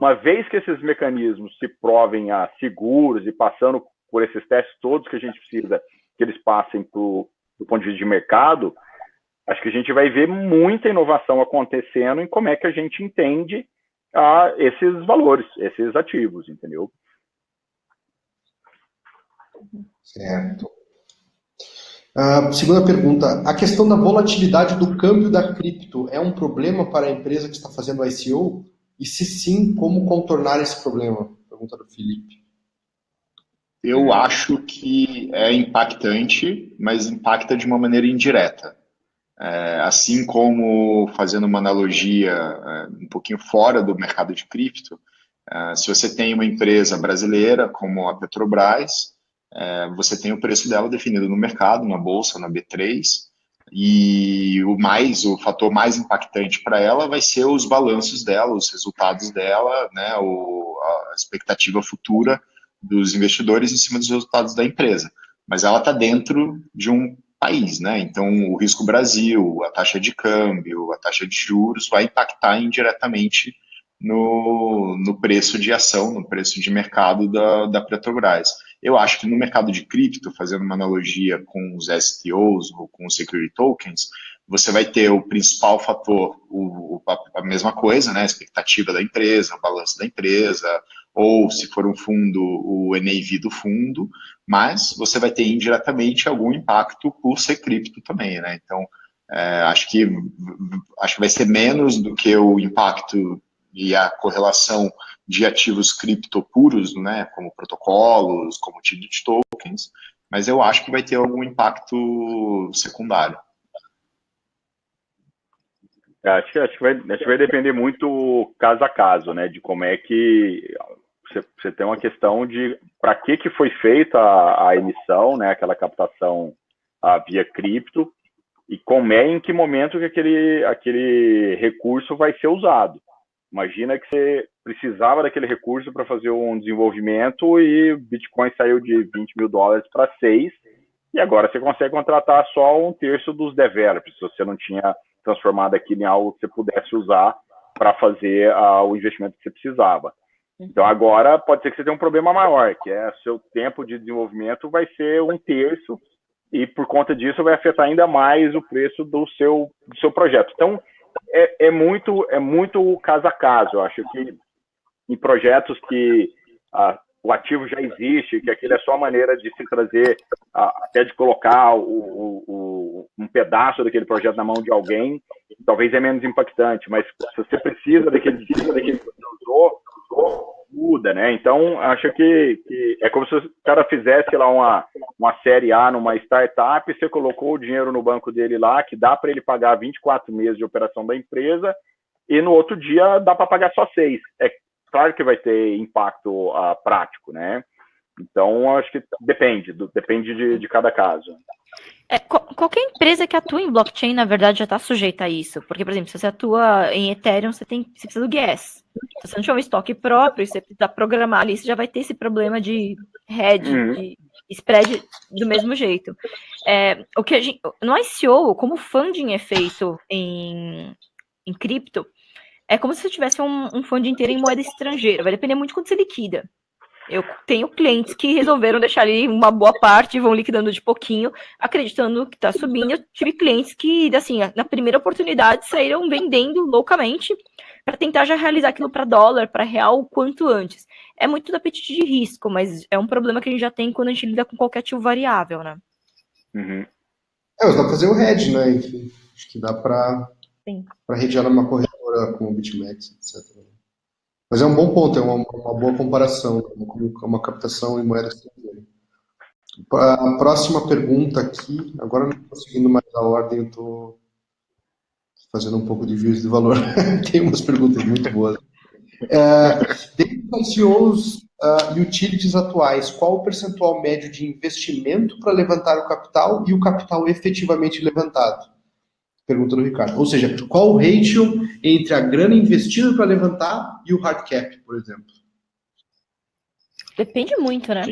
uma vez que esses mecanismos se provem seguros e passando por esses testes todos que a gente precisa que eles passem do ponto de vista de mercado, acho que a gente vai ver muita inovação acontecendo em como é que a gente entende esses valores, esses ativos, entendeu? Certo. Segunda pergunta, a questão da volatilidade do câmbio da cripto é um problema para a empresa que está fazendo ICO? E se sim, como contornar esse problema? Pergunta do Felipe. Eu acho que é impactante, mas impacta de uma maneira indireta. Assim como, fazendo uma analogia um pouquinho fora do mercado de cripto, se você tem uma empresa brasileira como a Petrobras, você tem o preço dela definido no mercado, na bolsa, na B3, e o fator mais impactante para ela vai ser os balanços dela, os resultados dela, né, a expectativa futura dos investidores em cima dos resultados da empresa. Mas ela está dentro de um país, né? Então, o risco Brasil, a taxa de câmbio, a taxa de juros vai impactar indiretamente no preço de ação, no preço de mercado da Petrobras. Eu acho que no mercado de cripto, fazendo uma analogia com os STOs ou com os security tokens, você vai ter o principal fator, a mesma coisa, né? A expectativa da empresa, o balanço da empresa, ou se for um fundo, o NAV do fundo, mas você vai ter indiretamente algum impacto por ser cripto também, né? Então, acho que vai ser menos do que o impacto e a correlação de ativos cripto puros, né, como protocolos, como utility tokens, mas eu acho que vai ter algum impacto secundário. Acho que vai depender muito caso a caso, né, de como é que você tem uma questão de para que foi feita a emissão, né, aquela captação via cripto, e em que momento que aquele recurso vai ser usado. Imagina que você precisava daquele recurso para fazer um desenvolvimento e o Bitcoin saiu de $20 mil para 6, e agora você consegue contratar só 1/3 dos developers, se você não tinha transformado aquilo em algo que você pudesse usar para fazer o investimento que você precisava. Então agora pode ser que você tenha um problema maior, que é seu tempo de desenvolvimento vai ser 1/3, e por conta disso vai afetar ainda mais o preço do seu projeto. Então, é muito caso a caso. Eu acho que em projetos que o ativo já existe, que aquilo é só a maneira de se trazer, até de colocar um pedaço daquele projeto na mão de alguém, talvez é menos impactante, mas se você precisa daquele que você usou, muda, né? Então, acho que é como se o cara fizesse lá uma série A numa startup, você colocou o dinheiro no banco dele lá, que dá para ele pagar 24 meses de operação da empresa, e no outro dia dá para pagar só 6. É claro que vai ter impacto prático, né? Então, acho que depende de cada caso. Qualquer empresa que atua em blockchain, na verdade, já está sujeita a isso. Porque, por exemplo, se você atua em Ethereum, você precisa do gas. Se você não tiver um estoque próprio, você precisa programar ali, você já vai ter esse problema de hedge, de spread do mesmo jeito. O que no ICO, como o funding é feito em cripto, é como se você tivesse um funding inteiro em moeda estrangeira. Vai depender muito de quanto você liquida. Eu tenho clientes que resolveram deixar ali uma boa parte e vão liquidando de pouquinho, acreditando que está subindo. Eu tive clientes que, assim, na primeira oportunidade, saíram vendendo loucamente para tentar já realizar aquilo para dólar, para real, o quanto antes. É muito do apetite de risco, mas é um problema que a gente já tem quando a gente lida com qualquer ativo variável, né? Uhum. Mas dá para fazer o hedge, né? Enfim, acho que dá para hedgear numa corretora com o BitMEX, etc. Mas é um bom ponto, é uma boa comparação, uma captação em moeda estrangeira. A próxima pergunta aqui, agora não estou seguindo mais a ordem, eu estou fazendo um pouco de juízo de valor. Tem umas perguntas muito boas. Dentro dos ICOs e utilities atuais, qual o percentual médio de investimento para levantar o capital e o capital efetivamente levantado? Pergunta do Ricardo. Ou seja, qual o ratio entre a grana investida para levantar e o hard cap, por exemplo? Depende muito, né?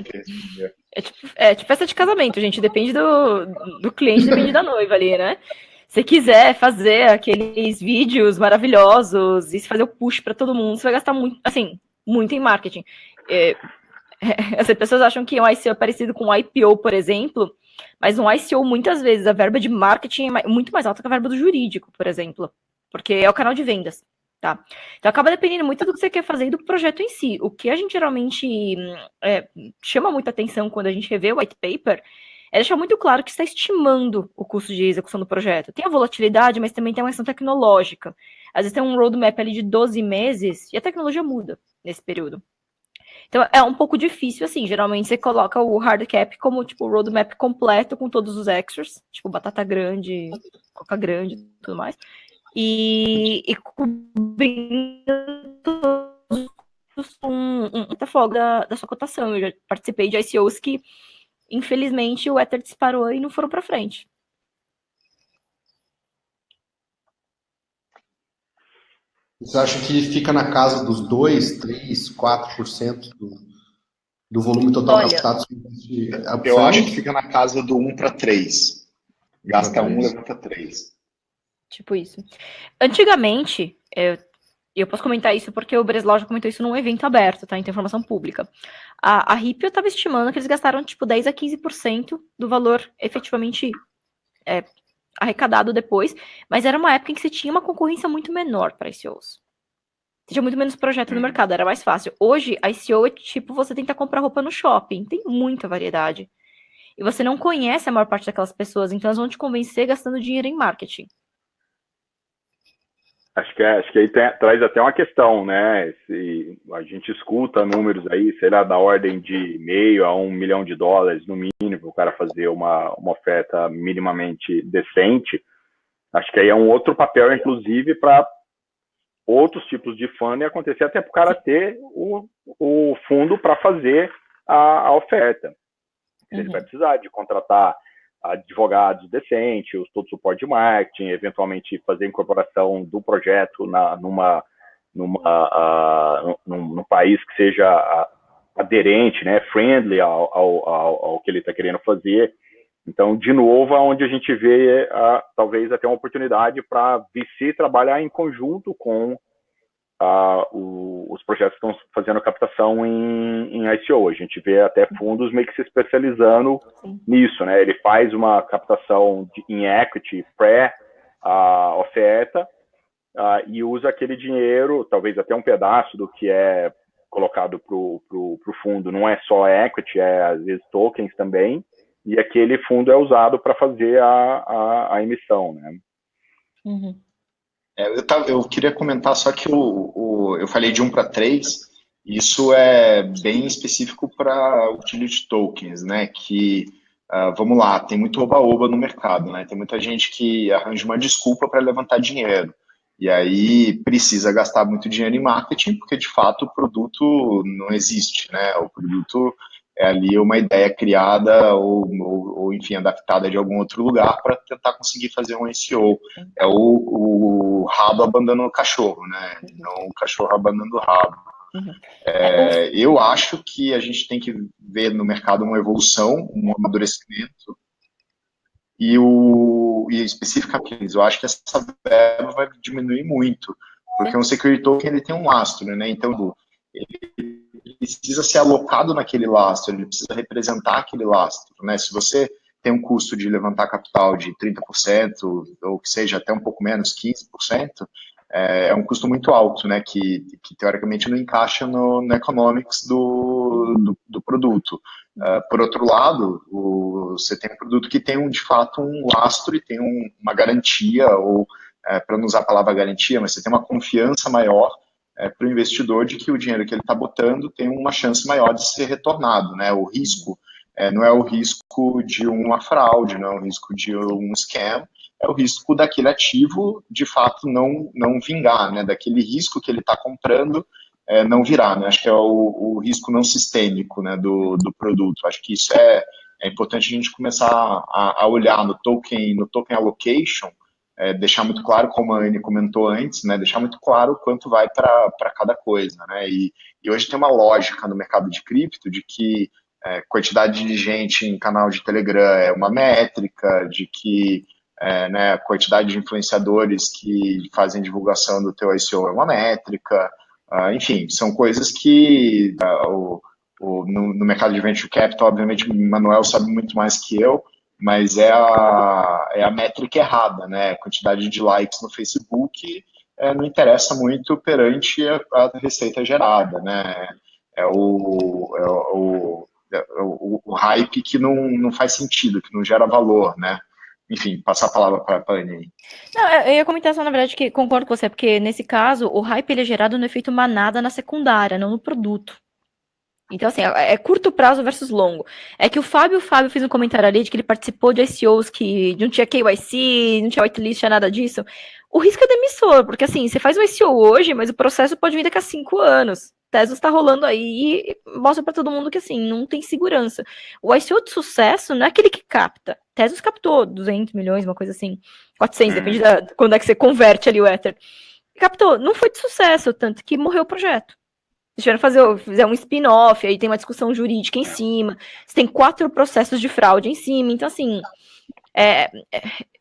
É tipo festa de casamento, gente. Depende do cliente, depende da noiva ali, né? Se quiser fazer aqueles vídeos maravilhosos e fazer o push para todo mundo, você vai gastar muito em marketing. As pessoas acham que um ICO é parecido com um IPO, por exemplo, mas um ICO, muitas vezes, a verba de marketing é muito mais alta que a verba do jurídico, por exemplo, porque é o canal de vendas, tá? Então, acaba dependendo muito do que você quer fazer e do projeto em si. O que a gente geralmente chama muita atenção quando a gente revê o white paper é deixar muito claro que está estimando o custo de execução do projeto. Tem a volatilidade, mas também tem uma questão tecnológica. Às vezes tem um roadmap ali de 12 meses e a tecnologia muda nesse período. Então é um pouco difícil, assim, geralmente você coloca o hard cap como, tipo, o roadmap completo com todos os extras, tipo, batata grande, coca grande e tudo mais, e cobrindo muita folga da sua cotação. Eu já participei de ICOs que, infelizmente, o Ether disparou e não foram para frente. Você acha que fica na casa dos 2, 3, 4% do volume total captado? Eu acho que fica na casa do 1 para 3. Gasta 1, levanta 3. Tipo isso. Antigamente, eu posso comentar isso porque o Breslau já comentou isso num evento aberto, tá? Então, informação pública. A Ripple estava estimando que eles gastaram, tipo, 10 a 15% do valor efetivamente arrecadado depois, mas era uma época em que você tinha uma concorrência muito menor para ICOs. Você tinha muito menos projeto no mercado, era mais fácil. Hoje, a ICO é tipo você tentar comprar roupa no shopping, tem muita variedade. E você não conhece a maior parte daquelas pessoas, então elas vão te convencer gastando dinheiro em marketing. Acho que aí traz até uma questão, né? Se a gente escuta números aí, sei lá, da ordem de $0,5 a $1 milhão no mínimo, o cara fazer uma oferta minimamente decente. Acho que aí é um outro papel, inclusive, para outros tipos de funding acontecer, até para o cara ter o fundo para fazer a oferta. Ele vai precisar de contratar advogados decentes, todo o suporte de marketing, eventualmente fazer a incorporação do projeto num país que seja aderente, né, friendly ao que ele está querendo fazer. Então, de novo, onde a gente vê talvez até uma oportunidade para VC trabalhar em conjunto com os projetos que estão fazendo a captação em ICO. A gente vê até fundos meio que se especializando nisso, né? Ele faz uma captação em equity pré-oferta e usa aquele dinheiro, talvez até um pedaço do que é colocado para o fundo. Não é só equity, às vezes tokens também, e aquele fundo é usado para fazer a emissão, né? Eu queria comentar só que eu falei de 1 para 3, isso é bem específico para utility tokens, né? Que, vamos lá, tem muito oba-oba no mercado, né? Tem muita gente que arranja uma desculpa para levantar dinheiro. E aí precisa gastar muito dinheiro em marketing, porque de fato o produto não existe, né? O produto é ali uma ideia criada ou enfim, adaptada de algum outro lugar para tentar conseguir fazer um SEO. É o rabo abandonando o cachorro, né? Não o cachorro abandonando o rabo. Eu acho que a gente tem que ver no mercado uma evolução, um amadurecimento, e especificamente, eu acho que essa verba vai diminuir muito, porque um security token ele tem um lastro, né? Então, ele precisa ser alocado naquele lastro, ele precisa representar aquele lastro, né? Se você tem um custo de levantar capital de 30%, ou que seja até um pouco menos, 15%, é um custo muito alto, né? Que teoricamente não encaixa no economics do produto. Por outro lado, você tem um produto que tem de fato um lastro e tem uma garantia, ou para não usar a palavra garantia, mas você tem uma confiança maior para o investidor de que o dinheiro que ele está botando tem uma chance maior de ser retornado, né? O risco não é o risco de uma fraude, não é o risco de um scam, é o risco daquele ativo de fato não vingar, né? Daquele risco que ele está comprando não virar, né? Acho que é o risco não sistêmico, né, do produto. Acho que isso é importante a gente começar a olhar no token allocation, deixar muito claro, como a Anne comentou antes, né, deixar muito claro quanto vai para cada coisa, né, e hoje tem uma lógica no mercado de cripto de que quantidade de gente em canal de Telegram é uma métrica, de que né, a quantidade de influenciadores que fazem divulgação do teu ICO é uma métrica, enfim, são coisas que no mercado de venture capital, obviamente, o Manuel sabe muito mais que eu, mas é a métrica errada, né? A quantidade de likes no Facebook não interessa muito perante a receita gerada, né? É o hype que não faz sentido, que não gera valor, né? Enfim, passar a palavra para a Anne. Não, eu ia comentar só, na verdade, que concordo com você, porque nesse caso, o hype ele é gerado no efeito manada na secundária, não no produto. Então, assim, é curto prazo versus longo. É que o Fábio fez um comentário ali de que ele participou de ICOs que não tinha KYC, não tinha whitelist, tinha nada disso. O risco é demissor, porque assim, você faz um ICO hoje, mas o processo pode vir daqui a 5 anos. Tesos está rolando aí e mostra para todo mundo que assim, não tem segurança. O ICO de sucesso não é aquele que capta. Tesos captou 200 milhões, uma coisa assim, 400, depende de quando é que você converte ali o Ether. Captou, não foi de sucesso, tanto que morreu o projeto. Se tiveram fizer um spin-off, aí tem uma discussão jurídica em cima, você tem 4 processos de fraude em cima, então assim,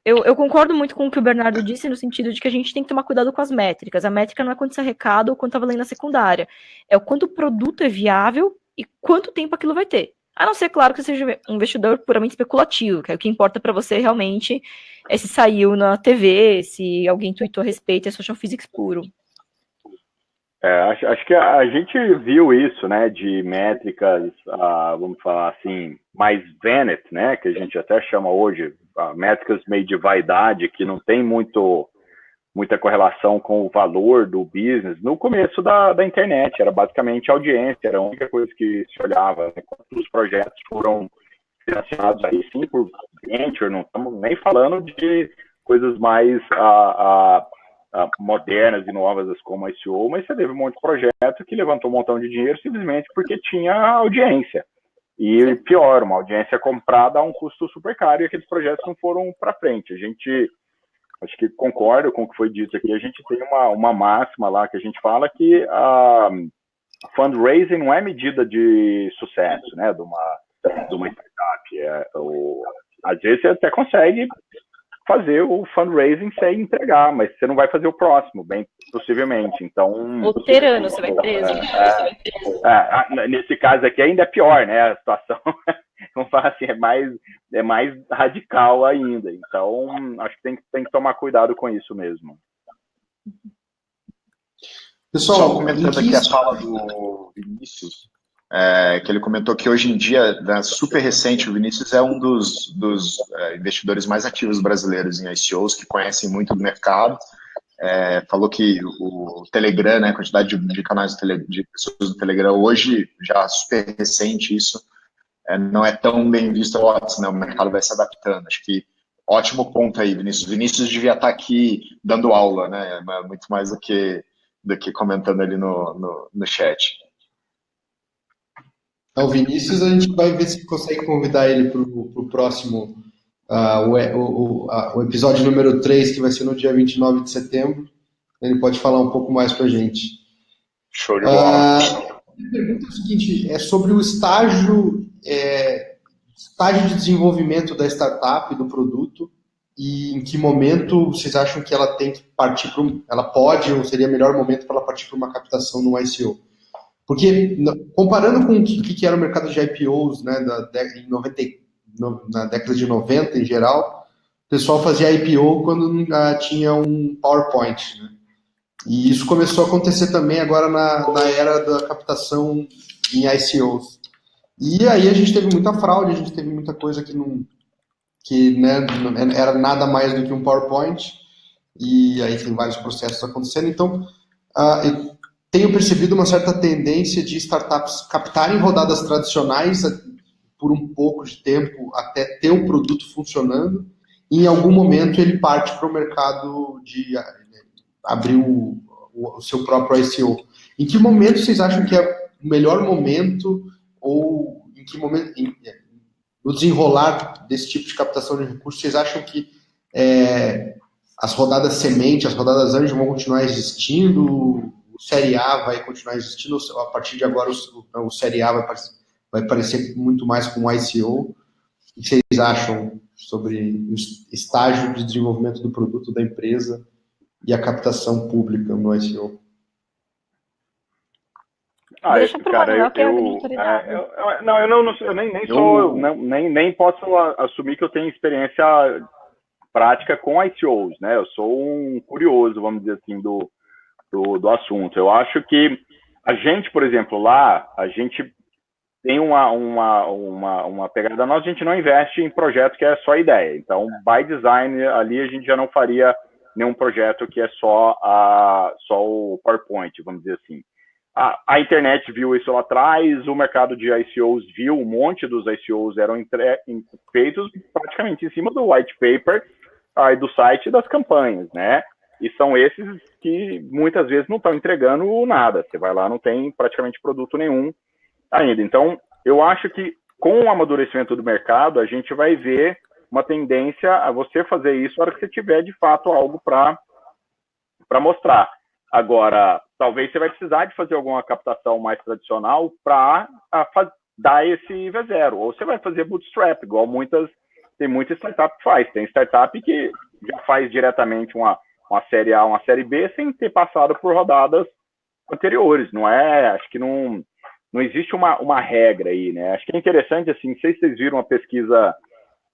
eu concordo muito com o que o Bernardo disse, no sentido de que a gente tem que tomar cuidado com as métricas. A métrica não é quanto você arrecada ou quanto está valendo na secundária, é o quanto o produto é viável e quanto tempo aquilo vai ter. A não ser, claro, que você seja um investidor puramente especulativo, que é o que importa para você realmente é se saiu na TV, se alguém tweetou a respeito, é social physics puro. Acho que a gente viu isso, né, de métricas, vamos falar assim, mais Venet, né, que a gente até chama hoje, métricas meio de vaidade, que não tem muita correlação com o valor do business. No começo da internet, era basicamente audiência, era a única coisa que se olhava, né, quantos projetos foram financiados aí sim por venture, não estamos nem falando de coisas mais modernas e novas como a ICO, mas você teve um monte de projeto que levantou um montão de dinheiro simplesmente porque tinha audiência. E pior, uma audiência comprada a um custo super caro e aqueles projetos não foram para frente. A gente, acho que concordo com o que foi dito aqui, a gente tem uma máxima lá que a gente fala que fundraising não é medida de sucesso, né, de uma startup. Às vezes você até consegue fazer o fundraising sem entregar, mas você não vai fazer o próximo, bem possivelmente. Então, Luterano, você vai preso. Nesse caso aqui ainda é pior, né? A situação, vamos falar assim, é mais radical ainda. Então, acho que tem que tomar cuidado com isso mesmo. Pessoal, só comentando aqui a fala do Vinícius, que ele comentou que hoje em dia, super recente, o Vinícius é um dos investidores mais ativos brasileiros em ICOs, que conhecem muito do mercado. Falou que o Telegram, né, a quantidade de canais de pessoas do Telegram hoje, já super recente isso, não é tão bem visto, né, o mercado vai se adaptando. Acho que ótimo ponto aí, Vinícius. Vinícius devia estar aqui dando aula, né, muito mais do que comentando ali no chat. O Vinícius, a gente vai ver se consegue convidar ele para o próximo, o episódio número 3, que vai ser no dia 29 de setembro. Ele pode falar um pouco mais para a gente. Show de bola. A pergunta é o seguinte, é sobre o estágio de desenvolvimento da startup, do produto, e em que momento vocês acham que ela tem que partir ela pode, ou seria o melhor momento para ela partir para uma captação no ICO? Porque, comparando com o que era o mercado de IPOs, né, na década de 90 em geral, o pessoal fazia IPO quando tinha um PowerPoint, né? E isso começou a acontecer também agora na era da captação em ICOs. E aí a gente teve muita fraude, a gente teve muita coisa que não era nada mais do que um PowerPoint, e aí tem vários processos acontecendo. Então, eu tenho percebido uma certa tendência de startups captarem rodadas tradicionais por um pouco de tempo até ter o produto funcionando, e em algum momento ele parte para o mercado de abrir o seu próprio ICO. Em que momento vocês acham que é o melhor momento, ou em que momento, no desenrolar desse tipo de captação de recursos, vocês acham que as rodadas semente, as rodadas anjo vão continuar existindo, o Série A vai continuar existindo, ou a partir de agora o Série A vai parecer muito mais com o ICO? O que vocês acham sobre o estágio de desenvolvimento do produto da empresa e a captação pública no ICO? Deixa pro Manuel, que é a eu nem posso assumir que eu tenho experiência prática com ICOs, né? Eu sou um curioso, vamos dizer assim, do assunto. Eu acho que a gente, por exemplo, lá, a gente tem uma pegada nossa, a gente não investe em projeto que é só ideia. Então, by design, ali a gente já não faria nenhum projeto que é só o PowerPoint, vamos dizer assim. a internet viu isso lá atrás, o mercado de ICOs viu, um monte dos ICOs eram feitos praticamente em cima do white paper e do site das campanhas, né? E são esses que muitas vezes não estão entregando nada. Você vai lá, não tem praticamente produto nenhum ainda. Então, eu acho que com o amadurecimento do mercado, a gente vai ver uma tendência a você fazer isso na hora que você tiver, de fato, algo para mostrar. Agora, talvez você vai precisar de fazer alguma captação mais tradicional para dar esse V0. Ou você vai fazer bootstrap, igual tem muita startup que faz. Tem startup que já faz diretamente uma série A, uma série B, sem ter passado por rodadas anteriores. Não é, acho que não existe uma regra aí, né? Acho que é interessante, assim, não sei se vocês viram uma pesquisa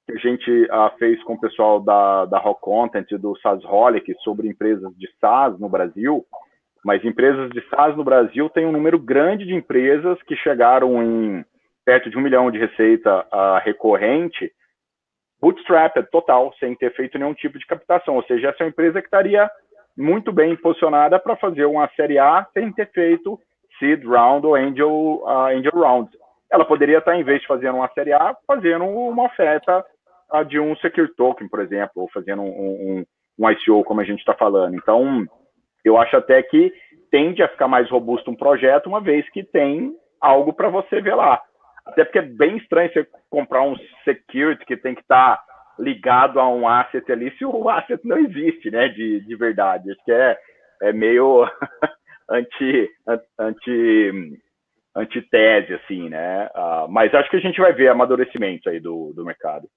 que a gente fez com o pessoal da Rock Content, do SaaSholic, sobre empresas de SaaS no Brasil, mas empresas de SaaS no Brasil tem um número grande de empresas que chegaram em perto de 1 milhão de receita recorrente, bootstrap total, sem ter feito nenhum tipo de captação, ou seja, essa é uma empresa que estaria muito bem posicionada para fazer uma série A sem ter feito seed round ou angel round. Ela poderia estar, em vez de fazendo uma série A, fazendo uma oferta de um secure token, por exemplo, ou fazendo um ICO, como a gente está falando. Então, eu acho até que tende a ficar mais robusto um projeto, uma vez que tem algo para você ver lá. Até porque é bem estranho você comprar um security que tem que estar ligado a um asset ali, se o asset não existe, né, de verdade. Acho que é meio antitese, assim, né? Mas acho que a gente vai ver amadurecimento aí do mercado.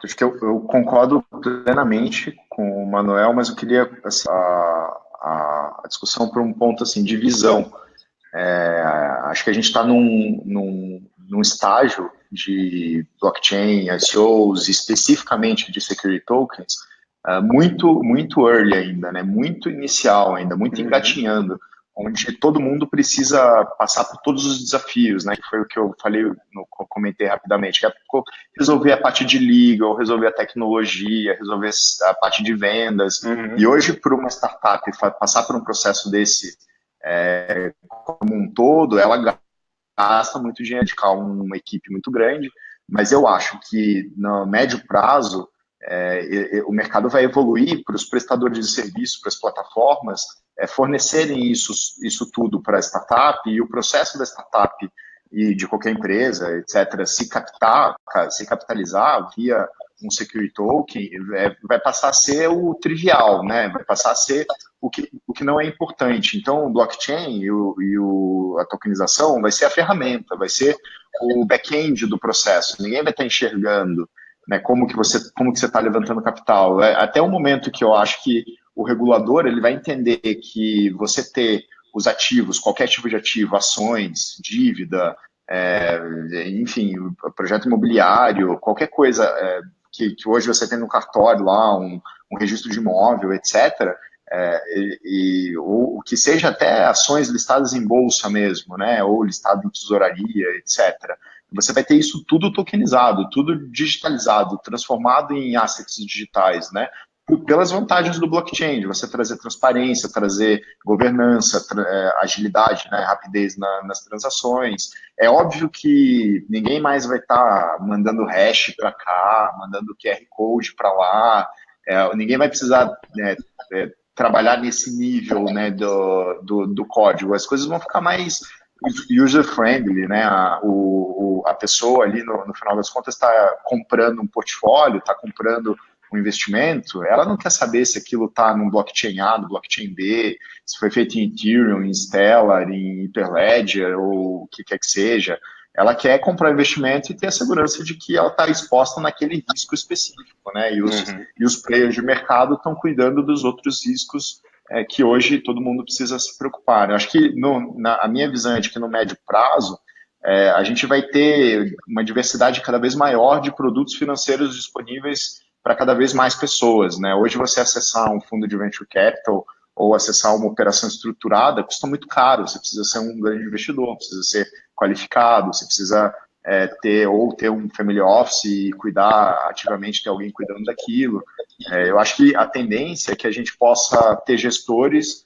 Acho que eu concordo plenamente com o Manuel, mas eu queria assim, a discussão por um ponto assim, de visão. Acho que a gente está num estágio de blockchain, ICOs, especificamente de security tokens, muito early ainda, né? Muito inicial ainda, muito engatinhando, onde todo mundo precisa passar por todos os desafios, né? Que foi o que eu falei, comentei rapidamente, que é resolver a parte de legal, resolver a tecnologia, resolver a parte de vendas. E hoje, por uma startup passar por um processo desse como um todo, ela gasta muito dinheiro, de uma equipe muito grande, mas eu acho que no médio prazo o mercado vai evoluir para os prestadores de serviço, para as plataformas, fornecerem isso tudo para a startup, e o processo da startup e de qualquer empresa, etc., se capitalizar via um security token, vai passar a ser o trivial, né? Vai passar a ser o que não é importante. Então, o blockchain e a tokenização vai ser a ferramenta, vai ser o back-end do processo. Ninguém vai estar enxergando, né, como que você está levantando capital. Até o momento que eu acho que o regulador ele vai entender que você ter os ativos, qualquer tipo de ativo, ações, dívida, enfim, projeto imobiliário, qualquer coisa que hoje você tem no cartório lá, um registro de imóvel, etc., ou que seja até ações listadas em bolsa mesmo, né, ou listado em tesouraria, etc., você vai ter isso tudo tokenizado, tudo digitalizado, transformado em assets digitais, né? Pelas vantagens do blockchain, de você trazer transparência, trazer governança, agilidade, né, rapidez nas transações. É óbvio que ninguém mais vai estar mandando hash para cá, mandando QR Code para lá, ninguém vai precisar trabalhar nesse nível, né, do código. As coisas vão ficar mais user-friendly, né? A pessoa ali, no final das contas, está comprando um portfólio, está comprando um investimento, ela não quer saber se aquilo está no blockchain A, no blockchain B, se foi feito em Ethereum, em Stellar, em Hyperledger, ou o que quer que seja. Ela quer comprar investimento e ter a segurança de que ela está exposta naquele risco específico, né? E os players de mercado estão cuidando dos outros riscos que hoje todo mundo precisa se preocupar. Eu acho que a minha visão é de que no médio prazo a gente vai ter uma diversidade cada vez maior de produtos financeiros disponíveis para cada vez mais pessoas, né? Hoje você acessar um fundo de venture capital ou acessar uma operação estruturada custa muito caro. Você precisa ser um grande investidor, precisa ser qualificado, você precisa ter um family office e cuidar ativamente, ter alguém cuidando daquilo. Eu acho que a tendência é que a gente possa ter gestores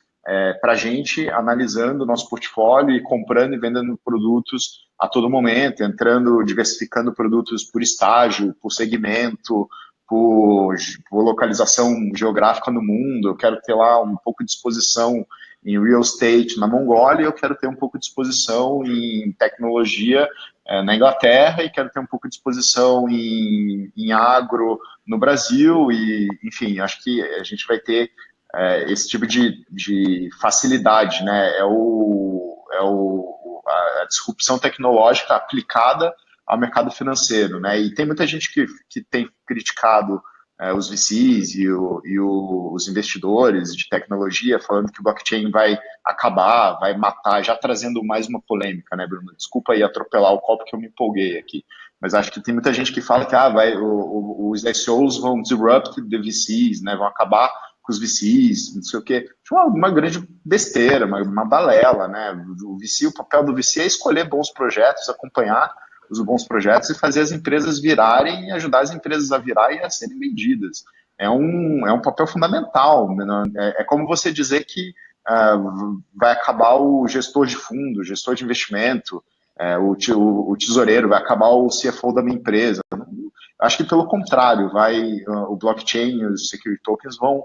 para a gente, analisando o nosso portfólio e comprando e vendendo produtos a todo momento, entrando, diversificando produtos por estágio, por segmento, por localização geográfica no mundo. Eu quero ter lá um pouco de exposição em real estate na Mongólia, eu quero ter um pouco de exposição em tecnologia na Inglaterra e quero ter um pouco de exposição em agro no Brasil e, enfim, acho que a gente vai ter esse tipo de facilidade, né? A disrupção tecnológica aplicada ao mercado financeiro, né? E tem muita gente que tem criticado os VCs e os investidores de tecnologia, falando que o blockchain vai acabar, vai matar, já trazendo mais uma polêmica, né, Bruno? Desculpa aí atropelar o copo que eu me empolguei aqui. Mas acho que tem muita gente que fala que os ICOs vão disrupt the VCs, né? Vão acabar com os VCs, não sei o quê. Uma grande besteira, uma balela, né? O papel do VC é escolher bons projetos, acompanhar os bons projetos e fazer as empresas virarem e ajudar as empresas a virar e a serem vendidas. É um papel fundamental. É como você dizer que vai acabar o gestor de fundo, o gestor de investimento, o tesoureiro, vai acabar o CFO da minha empresa. Acho que pelo contrário, o blockchain e os security tokens vão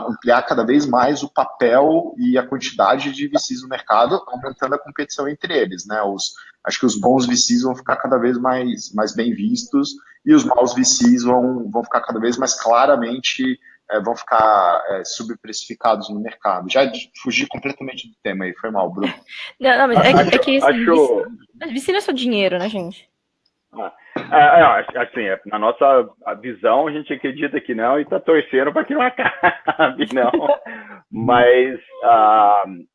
ampliar cada vez mais o papel e a quantidade de VCs no mercado, aumentando a competição entre eles, né? Acho que os bons VCs vão ficar cada vez mais bem vistos e os maus VCs vão ficar cada vez mais claramente, vão ficar subprecificados no mercado. Já fugi completamente do tema aí, foi mal, Bruno. Não, mas que VC não é só dinheiro, né, gente? Assim, na nossa visão, a gente acredita que não e está torcendo para que não acabe, não. Mas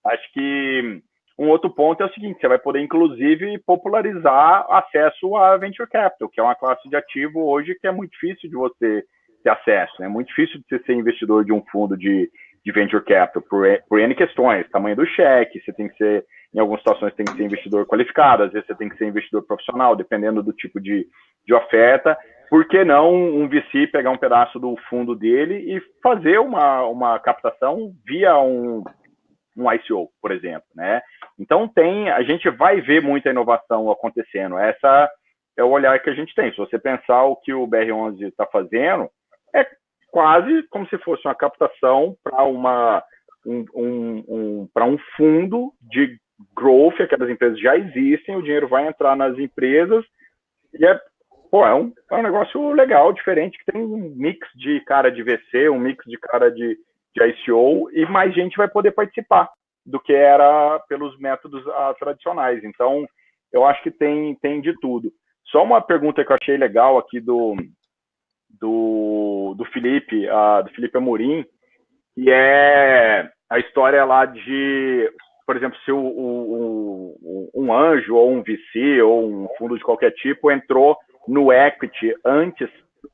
acho que um outro ponto é o seguinte: você vai poder, inclusive, popularizar acesso a venture capital, que é uma classe de ativo hoje que é muito difícil de você ter acesso. É muito difícil de você ser investidor de um fundo de venture capital por N questões, tamanho do cheque, você tem que ser, em algumas situações, tem que ser investidor qualificado, às vezes você tem que ser investidor profissional, dependendo do tipo de oferta. Por que não um VC pegar um pedaço do fundo dele e fazer uma captação via um ICO, por exemplo, né? Então a gente vai ver muita inovação acontecendo. Essa é o olhar que a gente tem. Se você pensar o que o BR11 está fazendo, é quase como se fosse uma captação para um fundo de growth, aquelas empresas já existem, o dinheiro vai entrar nas empresas e é um negócio legal, diferente, que tem um mix de cara de VC, um mix de cara de ICO, e mais gente vai poder participar do que era pelos métodos tradicionais. Então, eu acho que tem de tudo. Só uma pergunta que eu achei legal aqui do Felipe Amorim, que é a história lá de, por exemplo, se um anjo ou um VC ou um fundo de qualquer tipo entrou no equity antes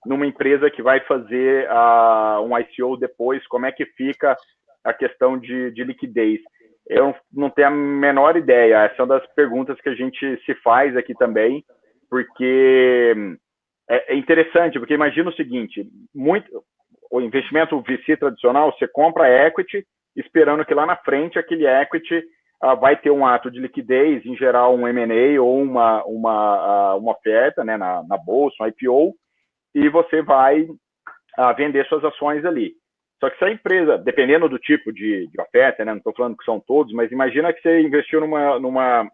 numa empresa que vai fazer um ICO depois, como é que fica a questão de liquidez? Eu não tenho a menor ideia. Essa é uma das perguntas que a gente se faz aqui também, porque é interessante, porque imagina o seguinte: o investimento VC tradicional, você compra equity esperando que lá na frente aquele equity vai ter um ato de liquidez, em geral um M&A ou uma oferta, né, na bolsa, um IPO, e você vai vender suas ações ali. Só que se a empresa, dependendo do tipo de oferta, né, não estou falando que são todos, mas imagina que você investiu numa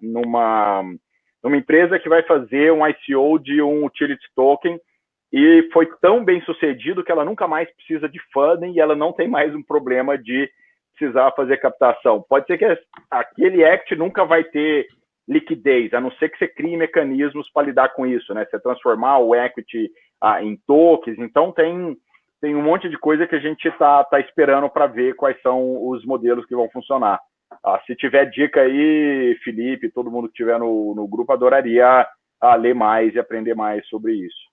empresa que vai fazer um ICO de um utility token e foi tão bem sucedido que ela nunca mais precisa de funding e ela não tem mais um problema de precisar fazer captação. Pode ser que aquele equity nunca vai ter liquidez, a não ser que você crie mecanismos para lidar com isso, né? Você transformar o equity em tokens. Então tem um monte de coisa que a gente está esperando para ver quais são os modelos que vão funcionar. Se tiver dica aí, Felipe, todo mundo que estiver no grupo, adoraria ler mais e aprender mais sobre isso.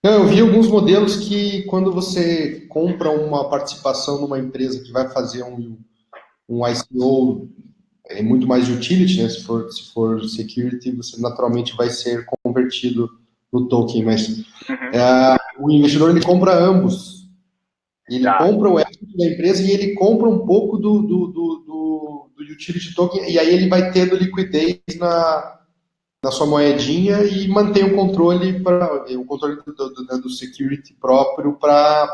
Eu vi alguns modelos que, quando você compra uma participação numa empresa que vai fazer um ICO, é muito mais de utility, né? Se for security, você naturalmente vai ser convertido no token, mas o investidor ele compra ambos. Ele compra o equity da empresa e ele compra um pouco do utility token, e aí ele vai tendo liquidez na sua moedinha e mantém o controle do security próprio para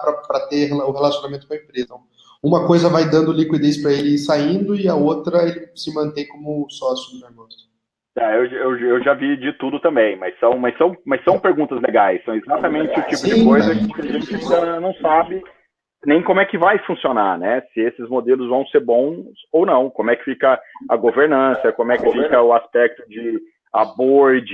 ter o relacionamento com a empresa. Então, uma coisa vai dando liquidez para ele ir saindo e a outra ele se mantém como sócio do negócio. Eu já vi de tudo também, mas são perguntas legais, são exatamente o tipo de coisa que a gente ainda não sabe nem como é que vai funcionar, né? Se esses modelos vão ser bons ou não, como é que fica a governança, como é que fica o aspecto de a board,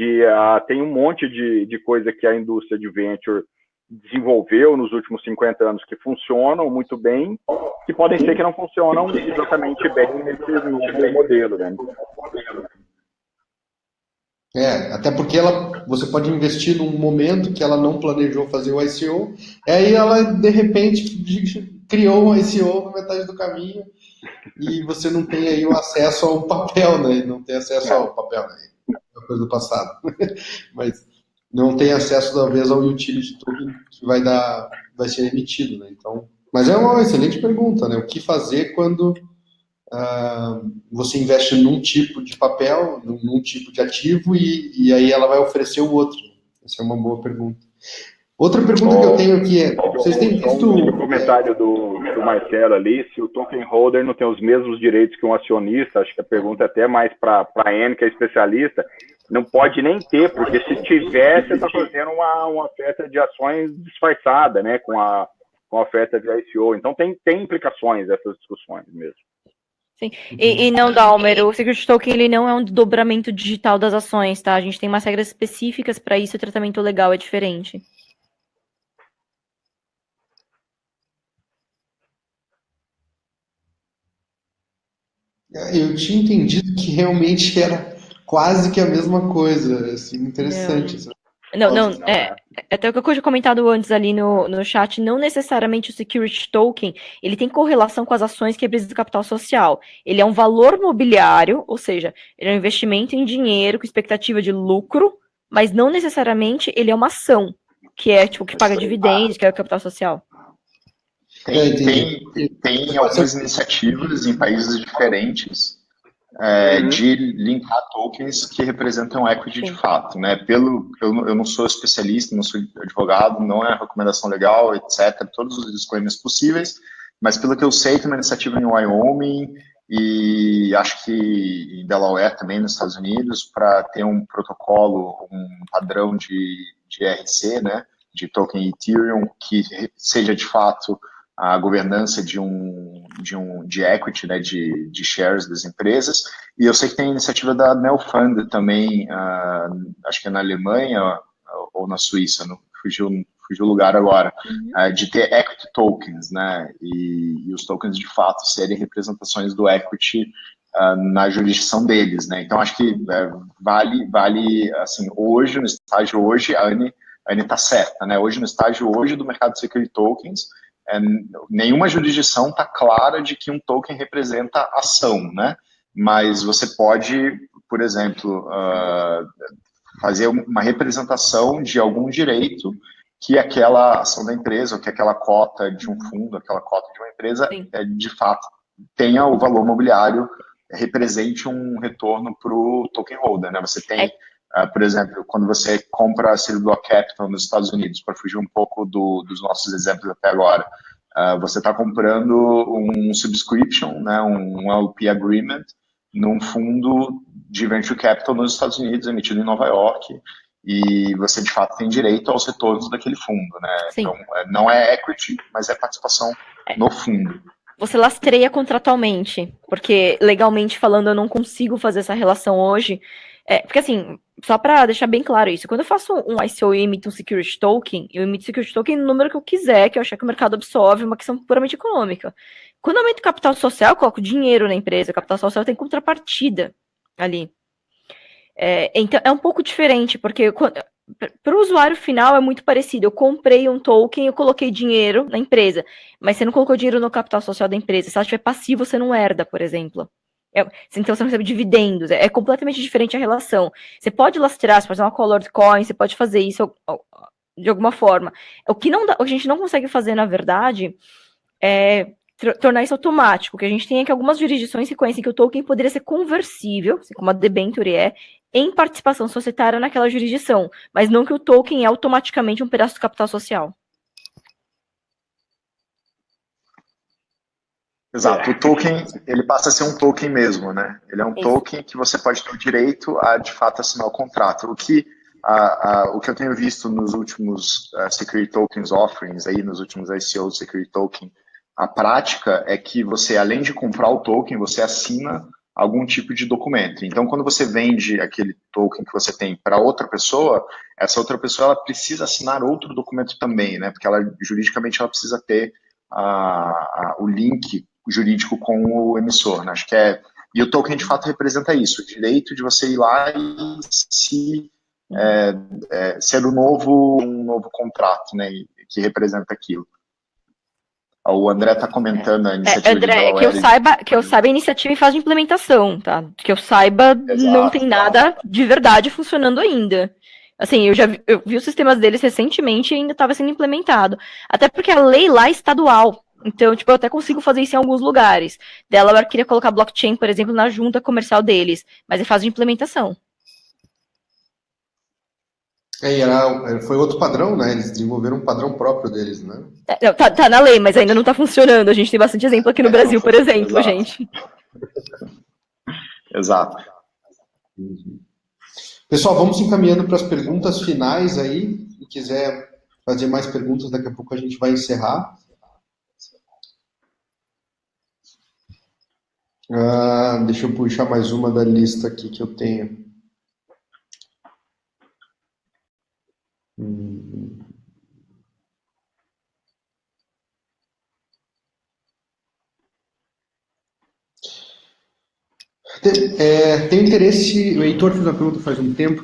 tem um monte de coisa que a indústria de venture desenvolveu nos últimos 50 anos que funcionam muito bem, que podem ser que não funcionam exatamente bem nesse novo modelo, né? Até porque você pode investir num momento que ela não planejou fazer o ICO, e aí ela, de repente, criou um ICO na metade do caminho, e você não tem aí o acesso ao papel, né? Não tem acesso ao papel, né? É uma coisa do passado. Mas não tem acesso, talvez, ao utility token que vai ser emitido, né? Então, mas é uma excelente pergunta, né? O que fazer quando você investe num tipo de papel, num tipo de ativo, e aí ela vai oferecer o outro? Essa é uma boa pergunta. Outra pergunta que eu tenho aqui é, vocês têm visto... O comentário do Marcelo ali, se o token holder não tem os mesmos direitos que um acionista, acho que a pergunta é até mais para a Anne, que é especialista, não pode nem ter, porque se tiver, você está fazendo uma oferta de ações disfarçada, né, com a oferta de ICO. Então tem implicações essas discussões mesmo. Sim. E não, Dalmer, o Security Token ele não é um desdobramento digital das ações, tá? A gente tem umas regras específicas para isso, o tratamento legal é diferente. Eu tinha entendido que realmente era quase que a mesma coisa, assim, interessante. Não, até o que eu tinha comentado antes ali no chat, não necessariamente o Security Token, ele tem correlação com as ações que representam capital social. Ele é um valor mobiliário, ou seja, ele é um investimento em dinheiro com expectativa de lucro, mas não necessariamente ele é uma ação, que é tipo que paga dividendos, que é o capital social. Tem algumas iniciativas em países diferentes de linkar tokens que representam equity de fato, né? Eu não sou especialista, não sou advogado, não é recomendação legal, etc. Todos os disclaimers possíveis, mas pelo que eu sei, tem uma iniciativa em Wyoming e acho que em Delaware também, nos Estados Unidos, para ter um protocolo, um padrão de RC, né? De token Ethereum, que seja de fato a governança de equity, né, de shares das empresas. E eu sei que tem a iniciativa da Neofund também, acho que é na Alemanha ou na Suíça, não fugiu o lugar agora, de ter equity tokens, né, e os tokens de fato serem representações do equity na jurisdição deles, né. Então acho que vale assim, hoje, no estágio hoje, a Anne está certa, né, hoje no estágio hoje do mercado de security tokens, nenhuma jurisdição está clara de que um token representa ação, né? Mas você pode, por exemplo, fazer uma representação de algum direito que aquela ação da empresa, ou que aquela cota de um fundo, aquela cota de uma empresa, de fato, tenha o valor mobiliário, represente um retorno para o token holder, né? Você tem... por exemplo, quando você compra a Silverblock Capital nos Estados Unidos, para fugir um pouco dos nossos exemplos até agora, você está comprando um subscription, né, um LP agreement, num fundo de venture capital nos Estados Unidos, emitido em Nova York, e você de fato tem direito aos retornos daquele fundo, né? Então, não é equity, mas é participação no fundo. Você lastreia contratualmente, porque legalmente falando eu não consigo fazer essa relação hoje. Porque assim, só para deixar bem claro isso, quando eu faço um ICO e emito um Security Token, eu emito Security Token no número que eu quiser, que eu achar que o mercado absorve, uma questão puramente econômica. Quando eu aumento capital social, eu coloco dinheiro na empresa, o capital social tem contrapartida ali. Então é um pouco diferente, porque para o usuário final é muito parecido. Eu comprei um token, eu coloquei dinheiro na empresa, mas você não colocou dinheiro no capital social da empresa. Se ela tiver passivo, você não herda, por exemplo. Então você não recebe dividendos. É completamente diferente a relação. Você pode lastrear, você pode fazer uma colored coin, você pode fazer isso de alguma forma. O que a gente não consegue fazer, na verdade, tornar isso automático. O que a gente tem é que algumas jurisdições reconhecem que o token poderia ser conversível, assim como a debenture em participação societária naquela jurisdição, mas não que o token é automaticamente um pedaço do capital social. Exato, o token, ele passa a ser um token mesmo, né? Ele é um token que você pode ter o direito a, de fato, assinar o contrato. O que eu tenho visto nos últimos Security Tokens Offerings, aí, nos últimos ICOs Security Token, a prática é que você, além de comprar o token, você assina algum tipo de documento. Então, quando você vende aquele token que você tem para outra pessoa, essa outra pessoa ela precisa assinar outro documento também, né? Porque juridicamente ela precisa ter o link jurídico com o emissor, né? Acho que e o token de fato representa isso, o direito de você ir lá e ser um novo contrato, né? Que representa aquilo. O André está comentando a iniciativa André, de Delaware. Que eu saiba a iniciativa em fase de implementação, tá? Que eu saiba, Exato, não tem nada de verdade funcionando ainda. Assim, eu vi os sistemas deles recentemente e ainda estava sendo implementado. Até porque a lei lá é estadual. Então, tipo, eu até consigo fazer isso em alguns lugares. Delaware queria colocar blockchain, por exemplo, na junta comercial deles, mas é fase de implementação. Foi outro padrão, né? Eles desenvolveram um padrão próprio deles, né? Tá na lei, mas ainda não tá funcionando. A gente tem bastante exemplo aqui no Brasil, por exemplo, Exato. gente. Exato. Pessoal, vamos encaminhando para as perguntas finais aí. Se quiser fazer mais perguntas, daqui a pouco a gente vai encerrar. Deixa eu puxar mais uma da lista aqui que eu tenho. Tem interesse, o Heitor fez uma pergunta faz um tempo,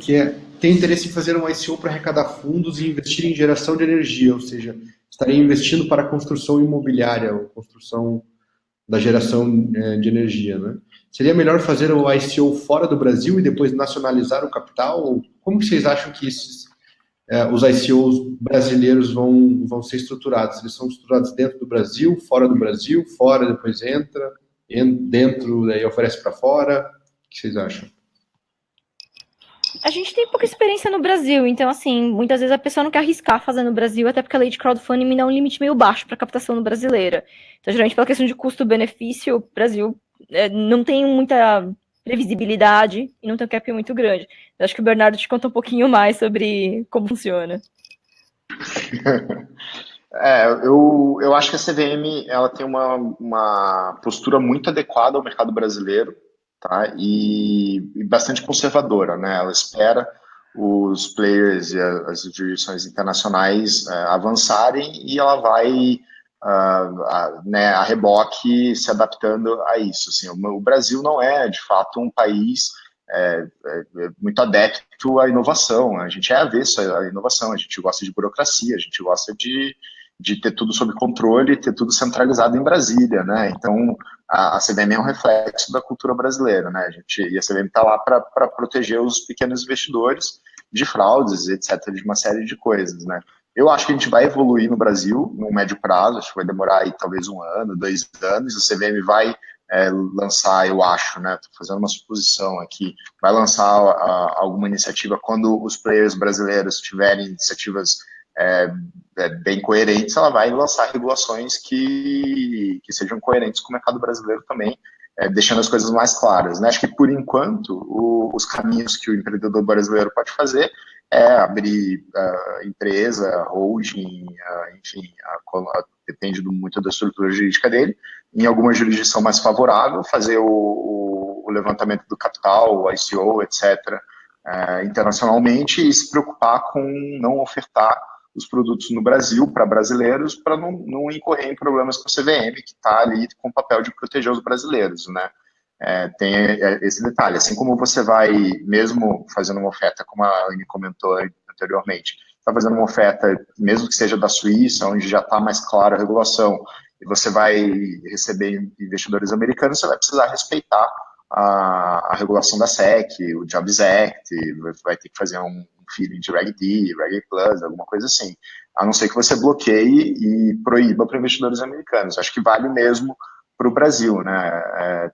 tem interesse em fazer um ICO para arrecadar fundos e investir em geração de energia, ou seja, estaria investindo para a construção imobiliária, ou construção da geração de energia, né? Seria melhor fazer o ICO fora do Brasil e depois nacionalizar o capital? Ou como vocês acham que os ICOs brasileiros vão ser estruturados? Eles são estruturados dentro do Brasil, fora depois entra, dentro daí oferece para fora? O que vocês acham? A gente tem pouca experiência no Brasil, então, assim, muitas vezes a pessoa não quer arriscar fazer no Brasil, até porque a lei de crowdfunding me dá um limite meio baixo para captação no brasileira. Então, geralmente, pela questão de custo-benefício, o Brasil não tem muita previsibilidade e não tem um cap muito grande. Eu acho que o Bernardo te conta um pouquinho mais sobre como funciona. Eu acho que a CVM ela tem uma postura muito adequada ao mercado brasileiro, tá? E bastante conservadora, né? Ela espera os players e as jurisdições internacionais avançarem e ela vai a reboque se adaptando a isso. Assim, o Brasil não é, de fato, um país muito adepto à inovação. A gente é avesso à inovação, a gente gosta de burocracia, a gente gosta de ter tudo sob controle, ter tudo centralizado em Brasília, né? Então, a CVM é um reflexo da cultura brasileira, né? E a CVM está lá para proteger os pequenos investidores de fraudes, etc., de uma série de coisas, né? Eu acho que a gente vai evoluir no Brasil, no médio prazo, acho que vai demorar aí talvez 1 ano, 2 anos, a CVM vai lançar, eu acho, né? Estou fazendo uma suposição aqui, vai lançar alguma iniciativa quando os players brasileiros tiverem iniciativas bem coerentes, ela vai lançar regulações que sejam coerentes com o mercado brasileiro também, deixando as coisas mais claras, né? Acho que, por enquanto, os caminhos que o empreendedor brasileiro pode fazer é abrir empresa, holding, enfim, depende muito da estrutura jurídica dele, em alguma jurisdição mais favorável, fazer o levantamento do capital, o ICO, etc., internacionalmente, e se preocupar com não ofertar os produtos no Brasil para brasileiros, para não incorrer em problemas com a CVM, que está ali com o papel de proteger os brasileiros, né? Tem esse detalhe, assim como você vai, mesmo fazendo uma oferta, como a Anne comentou anteriormente, está fazendo uma oferta, mesmo que seja da Suíça, onde já está mais clara a regulação, e você vai receber investidores americanos, você vai precisar respeitar a regulação da SEC, o Jobs Act, vai ter que fazer um feeding de Reg D, Reg A+, alguma coisa assim. a não ser que você bloqueie e proíba para investidores americanos. Acho que vale mesmo para o Brasil, né?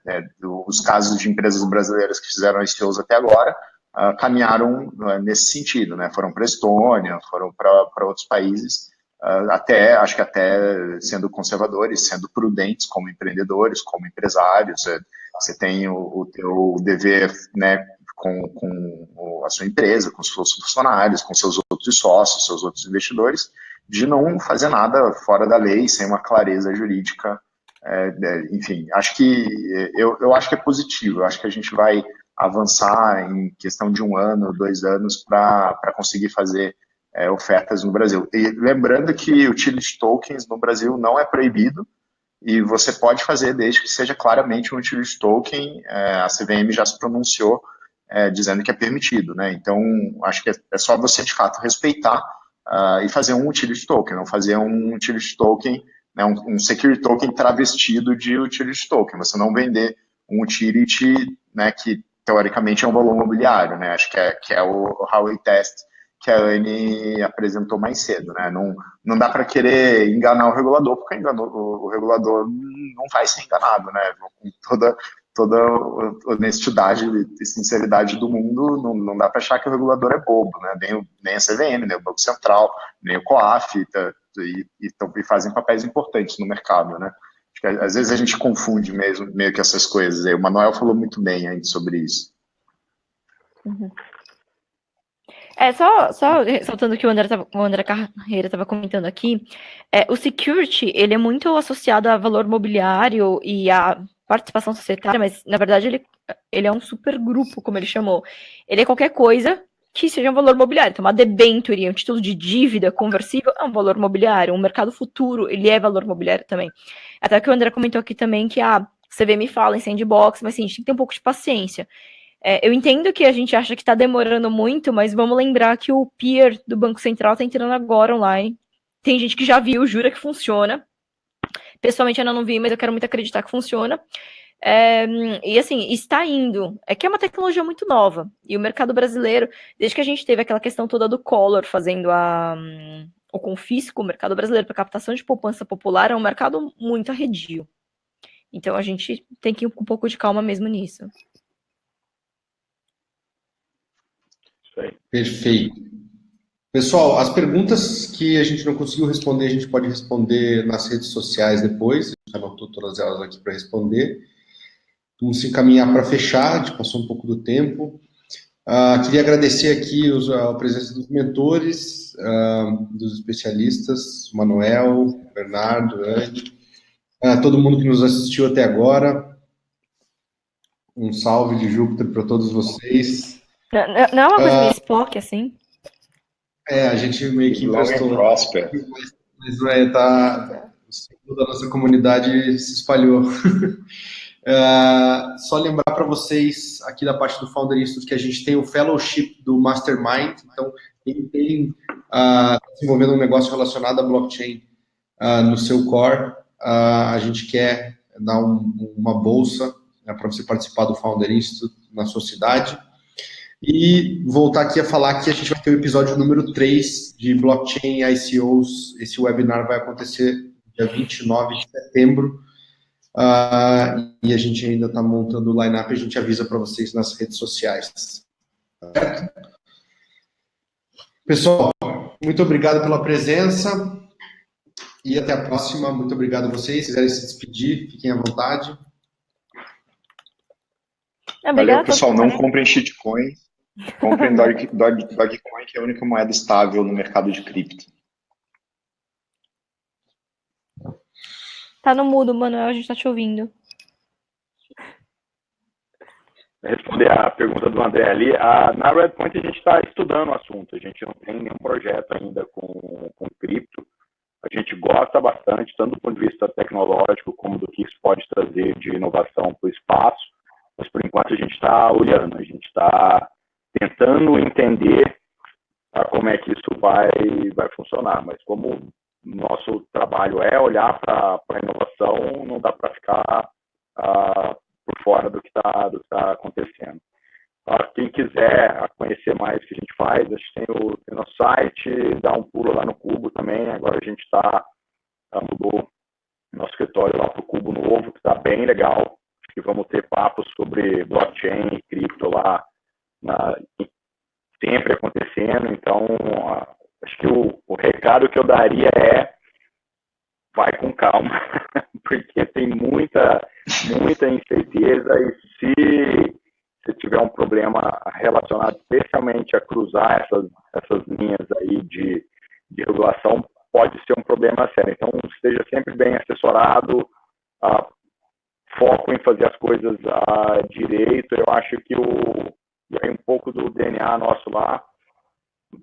Os casos de empresas brasileiras que fizeram ICOs até agora caminharam nesse sentido, né? Foram para a Estônia, foram para outros países, acho que até sendo conservadores, sendo prudentes como empreendedores, como empresários. Você tem o teu dever, né, com a sua empresa, com os seus funcionários, com seus outros sócios, seus outros investidores, de não fazer nada fora da lei, sem uma clareza jurídica. Enfim, eu acho que é positivo. Eu acho que a gente vai avançar em questão de 1 ano, 2 anos, para conseguir fazer ofertas no Brasil. E lembrando que utility tokens no Brasil não é proibido, e você pode fazer desde que seja claramente um utility token. A CVM já se pronunciou dizendo que é permitido, né? Então, acho que é só você, de fato, respeitar e fazer um utility token, não fazer um utility token, né, um security token travestido de utility token. Você não vender um utility, né, que teoricamente é um valor imobiliário, né? Acho que é o Howey Test que a Anne apresentou mais cedo, né? Não dá para querer enganar o regulador, porque o regulador não vai ser enganado, né? Com toda honestidade e sinceridade do mundo, não dá para achar que o regulador é bobo, né? Nem a CVM, nem o Banco Central, nem o COAF, e fazem papéis importantes no mercado, né? Acho que às vezes a gente confunde mesmo meio que essas coisas. O Manuel falou muito bem antes sobre isso. Uhum. Só ressaltando que o André Carreira estava comentando aqui, o security, ele é muito associado a valor mobiliário e a participação societária, mas, na verdade, ele é um super grupo, como ele chamou. Ele é qualquer coisa que seja um valor mobiliário. Então, uma debenture, um título de dívida conversível é um valor mobiliário. Um mercado futuro, ele é valor mobiliário também. Até que o André comentou aqui também que a CVM fala em sandbox, mas, assim, a gente tem que ter um pouco de paciência. Eu entendo que a gente acha que está demorando muito, mas vamos lembrar que o peer do Banco Central está entrando agora online. Tem gente que já viu, jura que funciona. Pessoalmente, eu não vi, mas eu quero muito acreditar que funciona. E assim, está indo. É que é uma tecnologia muito nova. E o mercado brasileiro, desde que a gente teve aquela questão toda do Collor fazendo o confisco, o mercado brasileiro para captação de poupança popular é um mercado muito arredio. Então a gente tem que ir com um pouco de calma mesmo nisso. Perfeito. Pessoal, as perguntas que a gente não conseguiu responder, a gente pode responder nas redes sociais depois. A gente anotou todas elas aqui para responder. Vamos se encaminhar para fechar, a gente passou um pouco do tempo. Queria agradecer aqui a presença dos mentores, dos especialistas, Manuel, Bernardo, Anne, todo mundo que nos assistiu até agora. Um salve de Júpiter para todos vocês. Não é uma coisa meio Spock, assim? A gente meio que emprestou. Mas o símbolo da nossa comunidade se espalhou. Só lembrar para vocês, aqui da parte do Founder Institute, que a gente tem o fellowship do Mastermind. Então, quem tem desenvolvendo um negócio relacionado a blockchain no seu core, a gente quer dar uma bolsa para você participar do Founder Institute na sua cidade. E voltar aqui a falar que a gente vai ter o episódio número 3 de Blockchain ICOs. Esse webinar vai acontecer dia 29 de setembro. E a gente ainda está montando o line-up, a gente avisa para vocês nas redes sociais. Certo? Pessoal, muito obrigado pela presença e até a próxima. Muito obrigado a vocês. Se quiserem se despedir, fiquem à vontade. Valeu, pessoal. Não comprem shitcoin. Comprem Dogecoin, que é a única moeda estável no mercado de cripto. Tá no mudo, Manuel, a gente tá te ouvindo. Responder a pergunta do André ali, na Redpoint a gente está estudando o assunto, a gente não tem nenhum projeto ainda com cripto. A gente gosta bastante, tanto do ponto de vista tecnológico, como do que isso pode trazer de inovação para o espaço, mas por enquanto a gente está olhando, a gente está tentando entender como é que isso vai funcionar, mas como nosso trabalho é olhar para a inovação, não dá para ficar por fora do que está acontecendo. Quem quiser conhecer conhecer mais o que a gente faz, a gente tem o nosso site, dá um pulo lá no Cubo também. Agora a gente mudou nosso escritório lá para o Cubo Novo, que está bem legal. Acho que vamos ter papos sobre blockchain e cripto lá sempre acontecendo. Então, acho que o recado que eu daria vai com calma, porque tem muita incerteza, e se tiver um problema relacionado especialmente a cruzar essas linhas aí de regulação, pode ser um problema sério. Então, esteja sempre bem assessorado, foco em fazer as coisas direito. Eu acho que e um pouco do DNA nosso lá,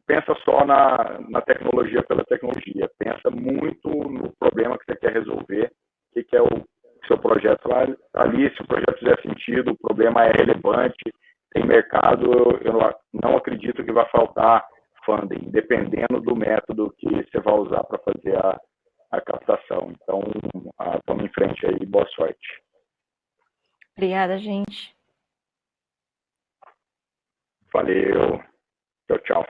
pensa só na tecnologia pela tecnologia, pensa muito no problema que você quer resolver, o que é o seu projeto lá ali, se o projeto fizer sentido, o problema é relevante, tem mercado, eu não acredito que vai faltar funding, dependendo do método que você vai usar para fazer a captação. Então, vamos em frente aí, boa sorte. Obrigada, gente. Valeu, tchau, tchau.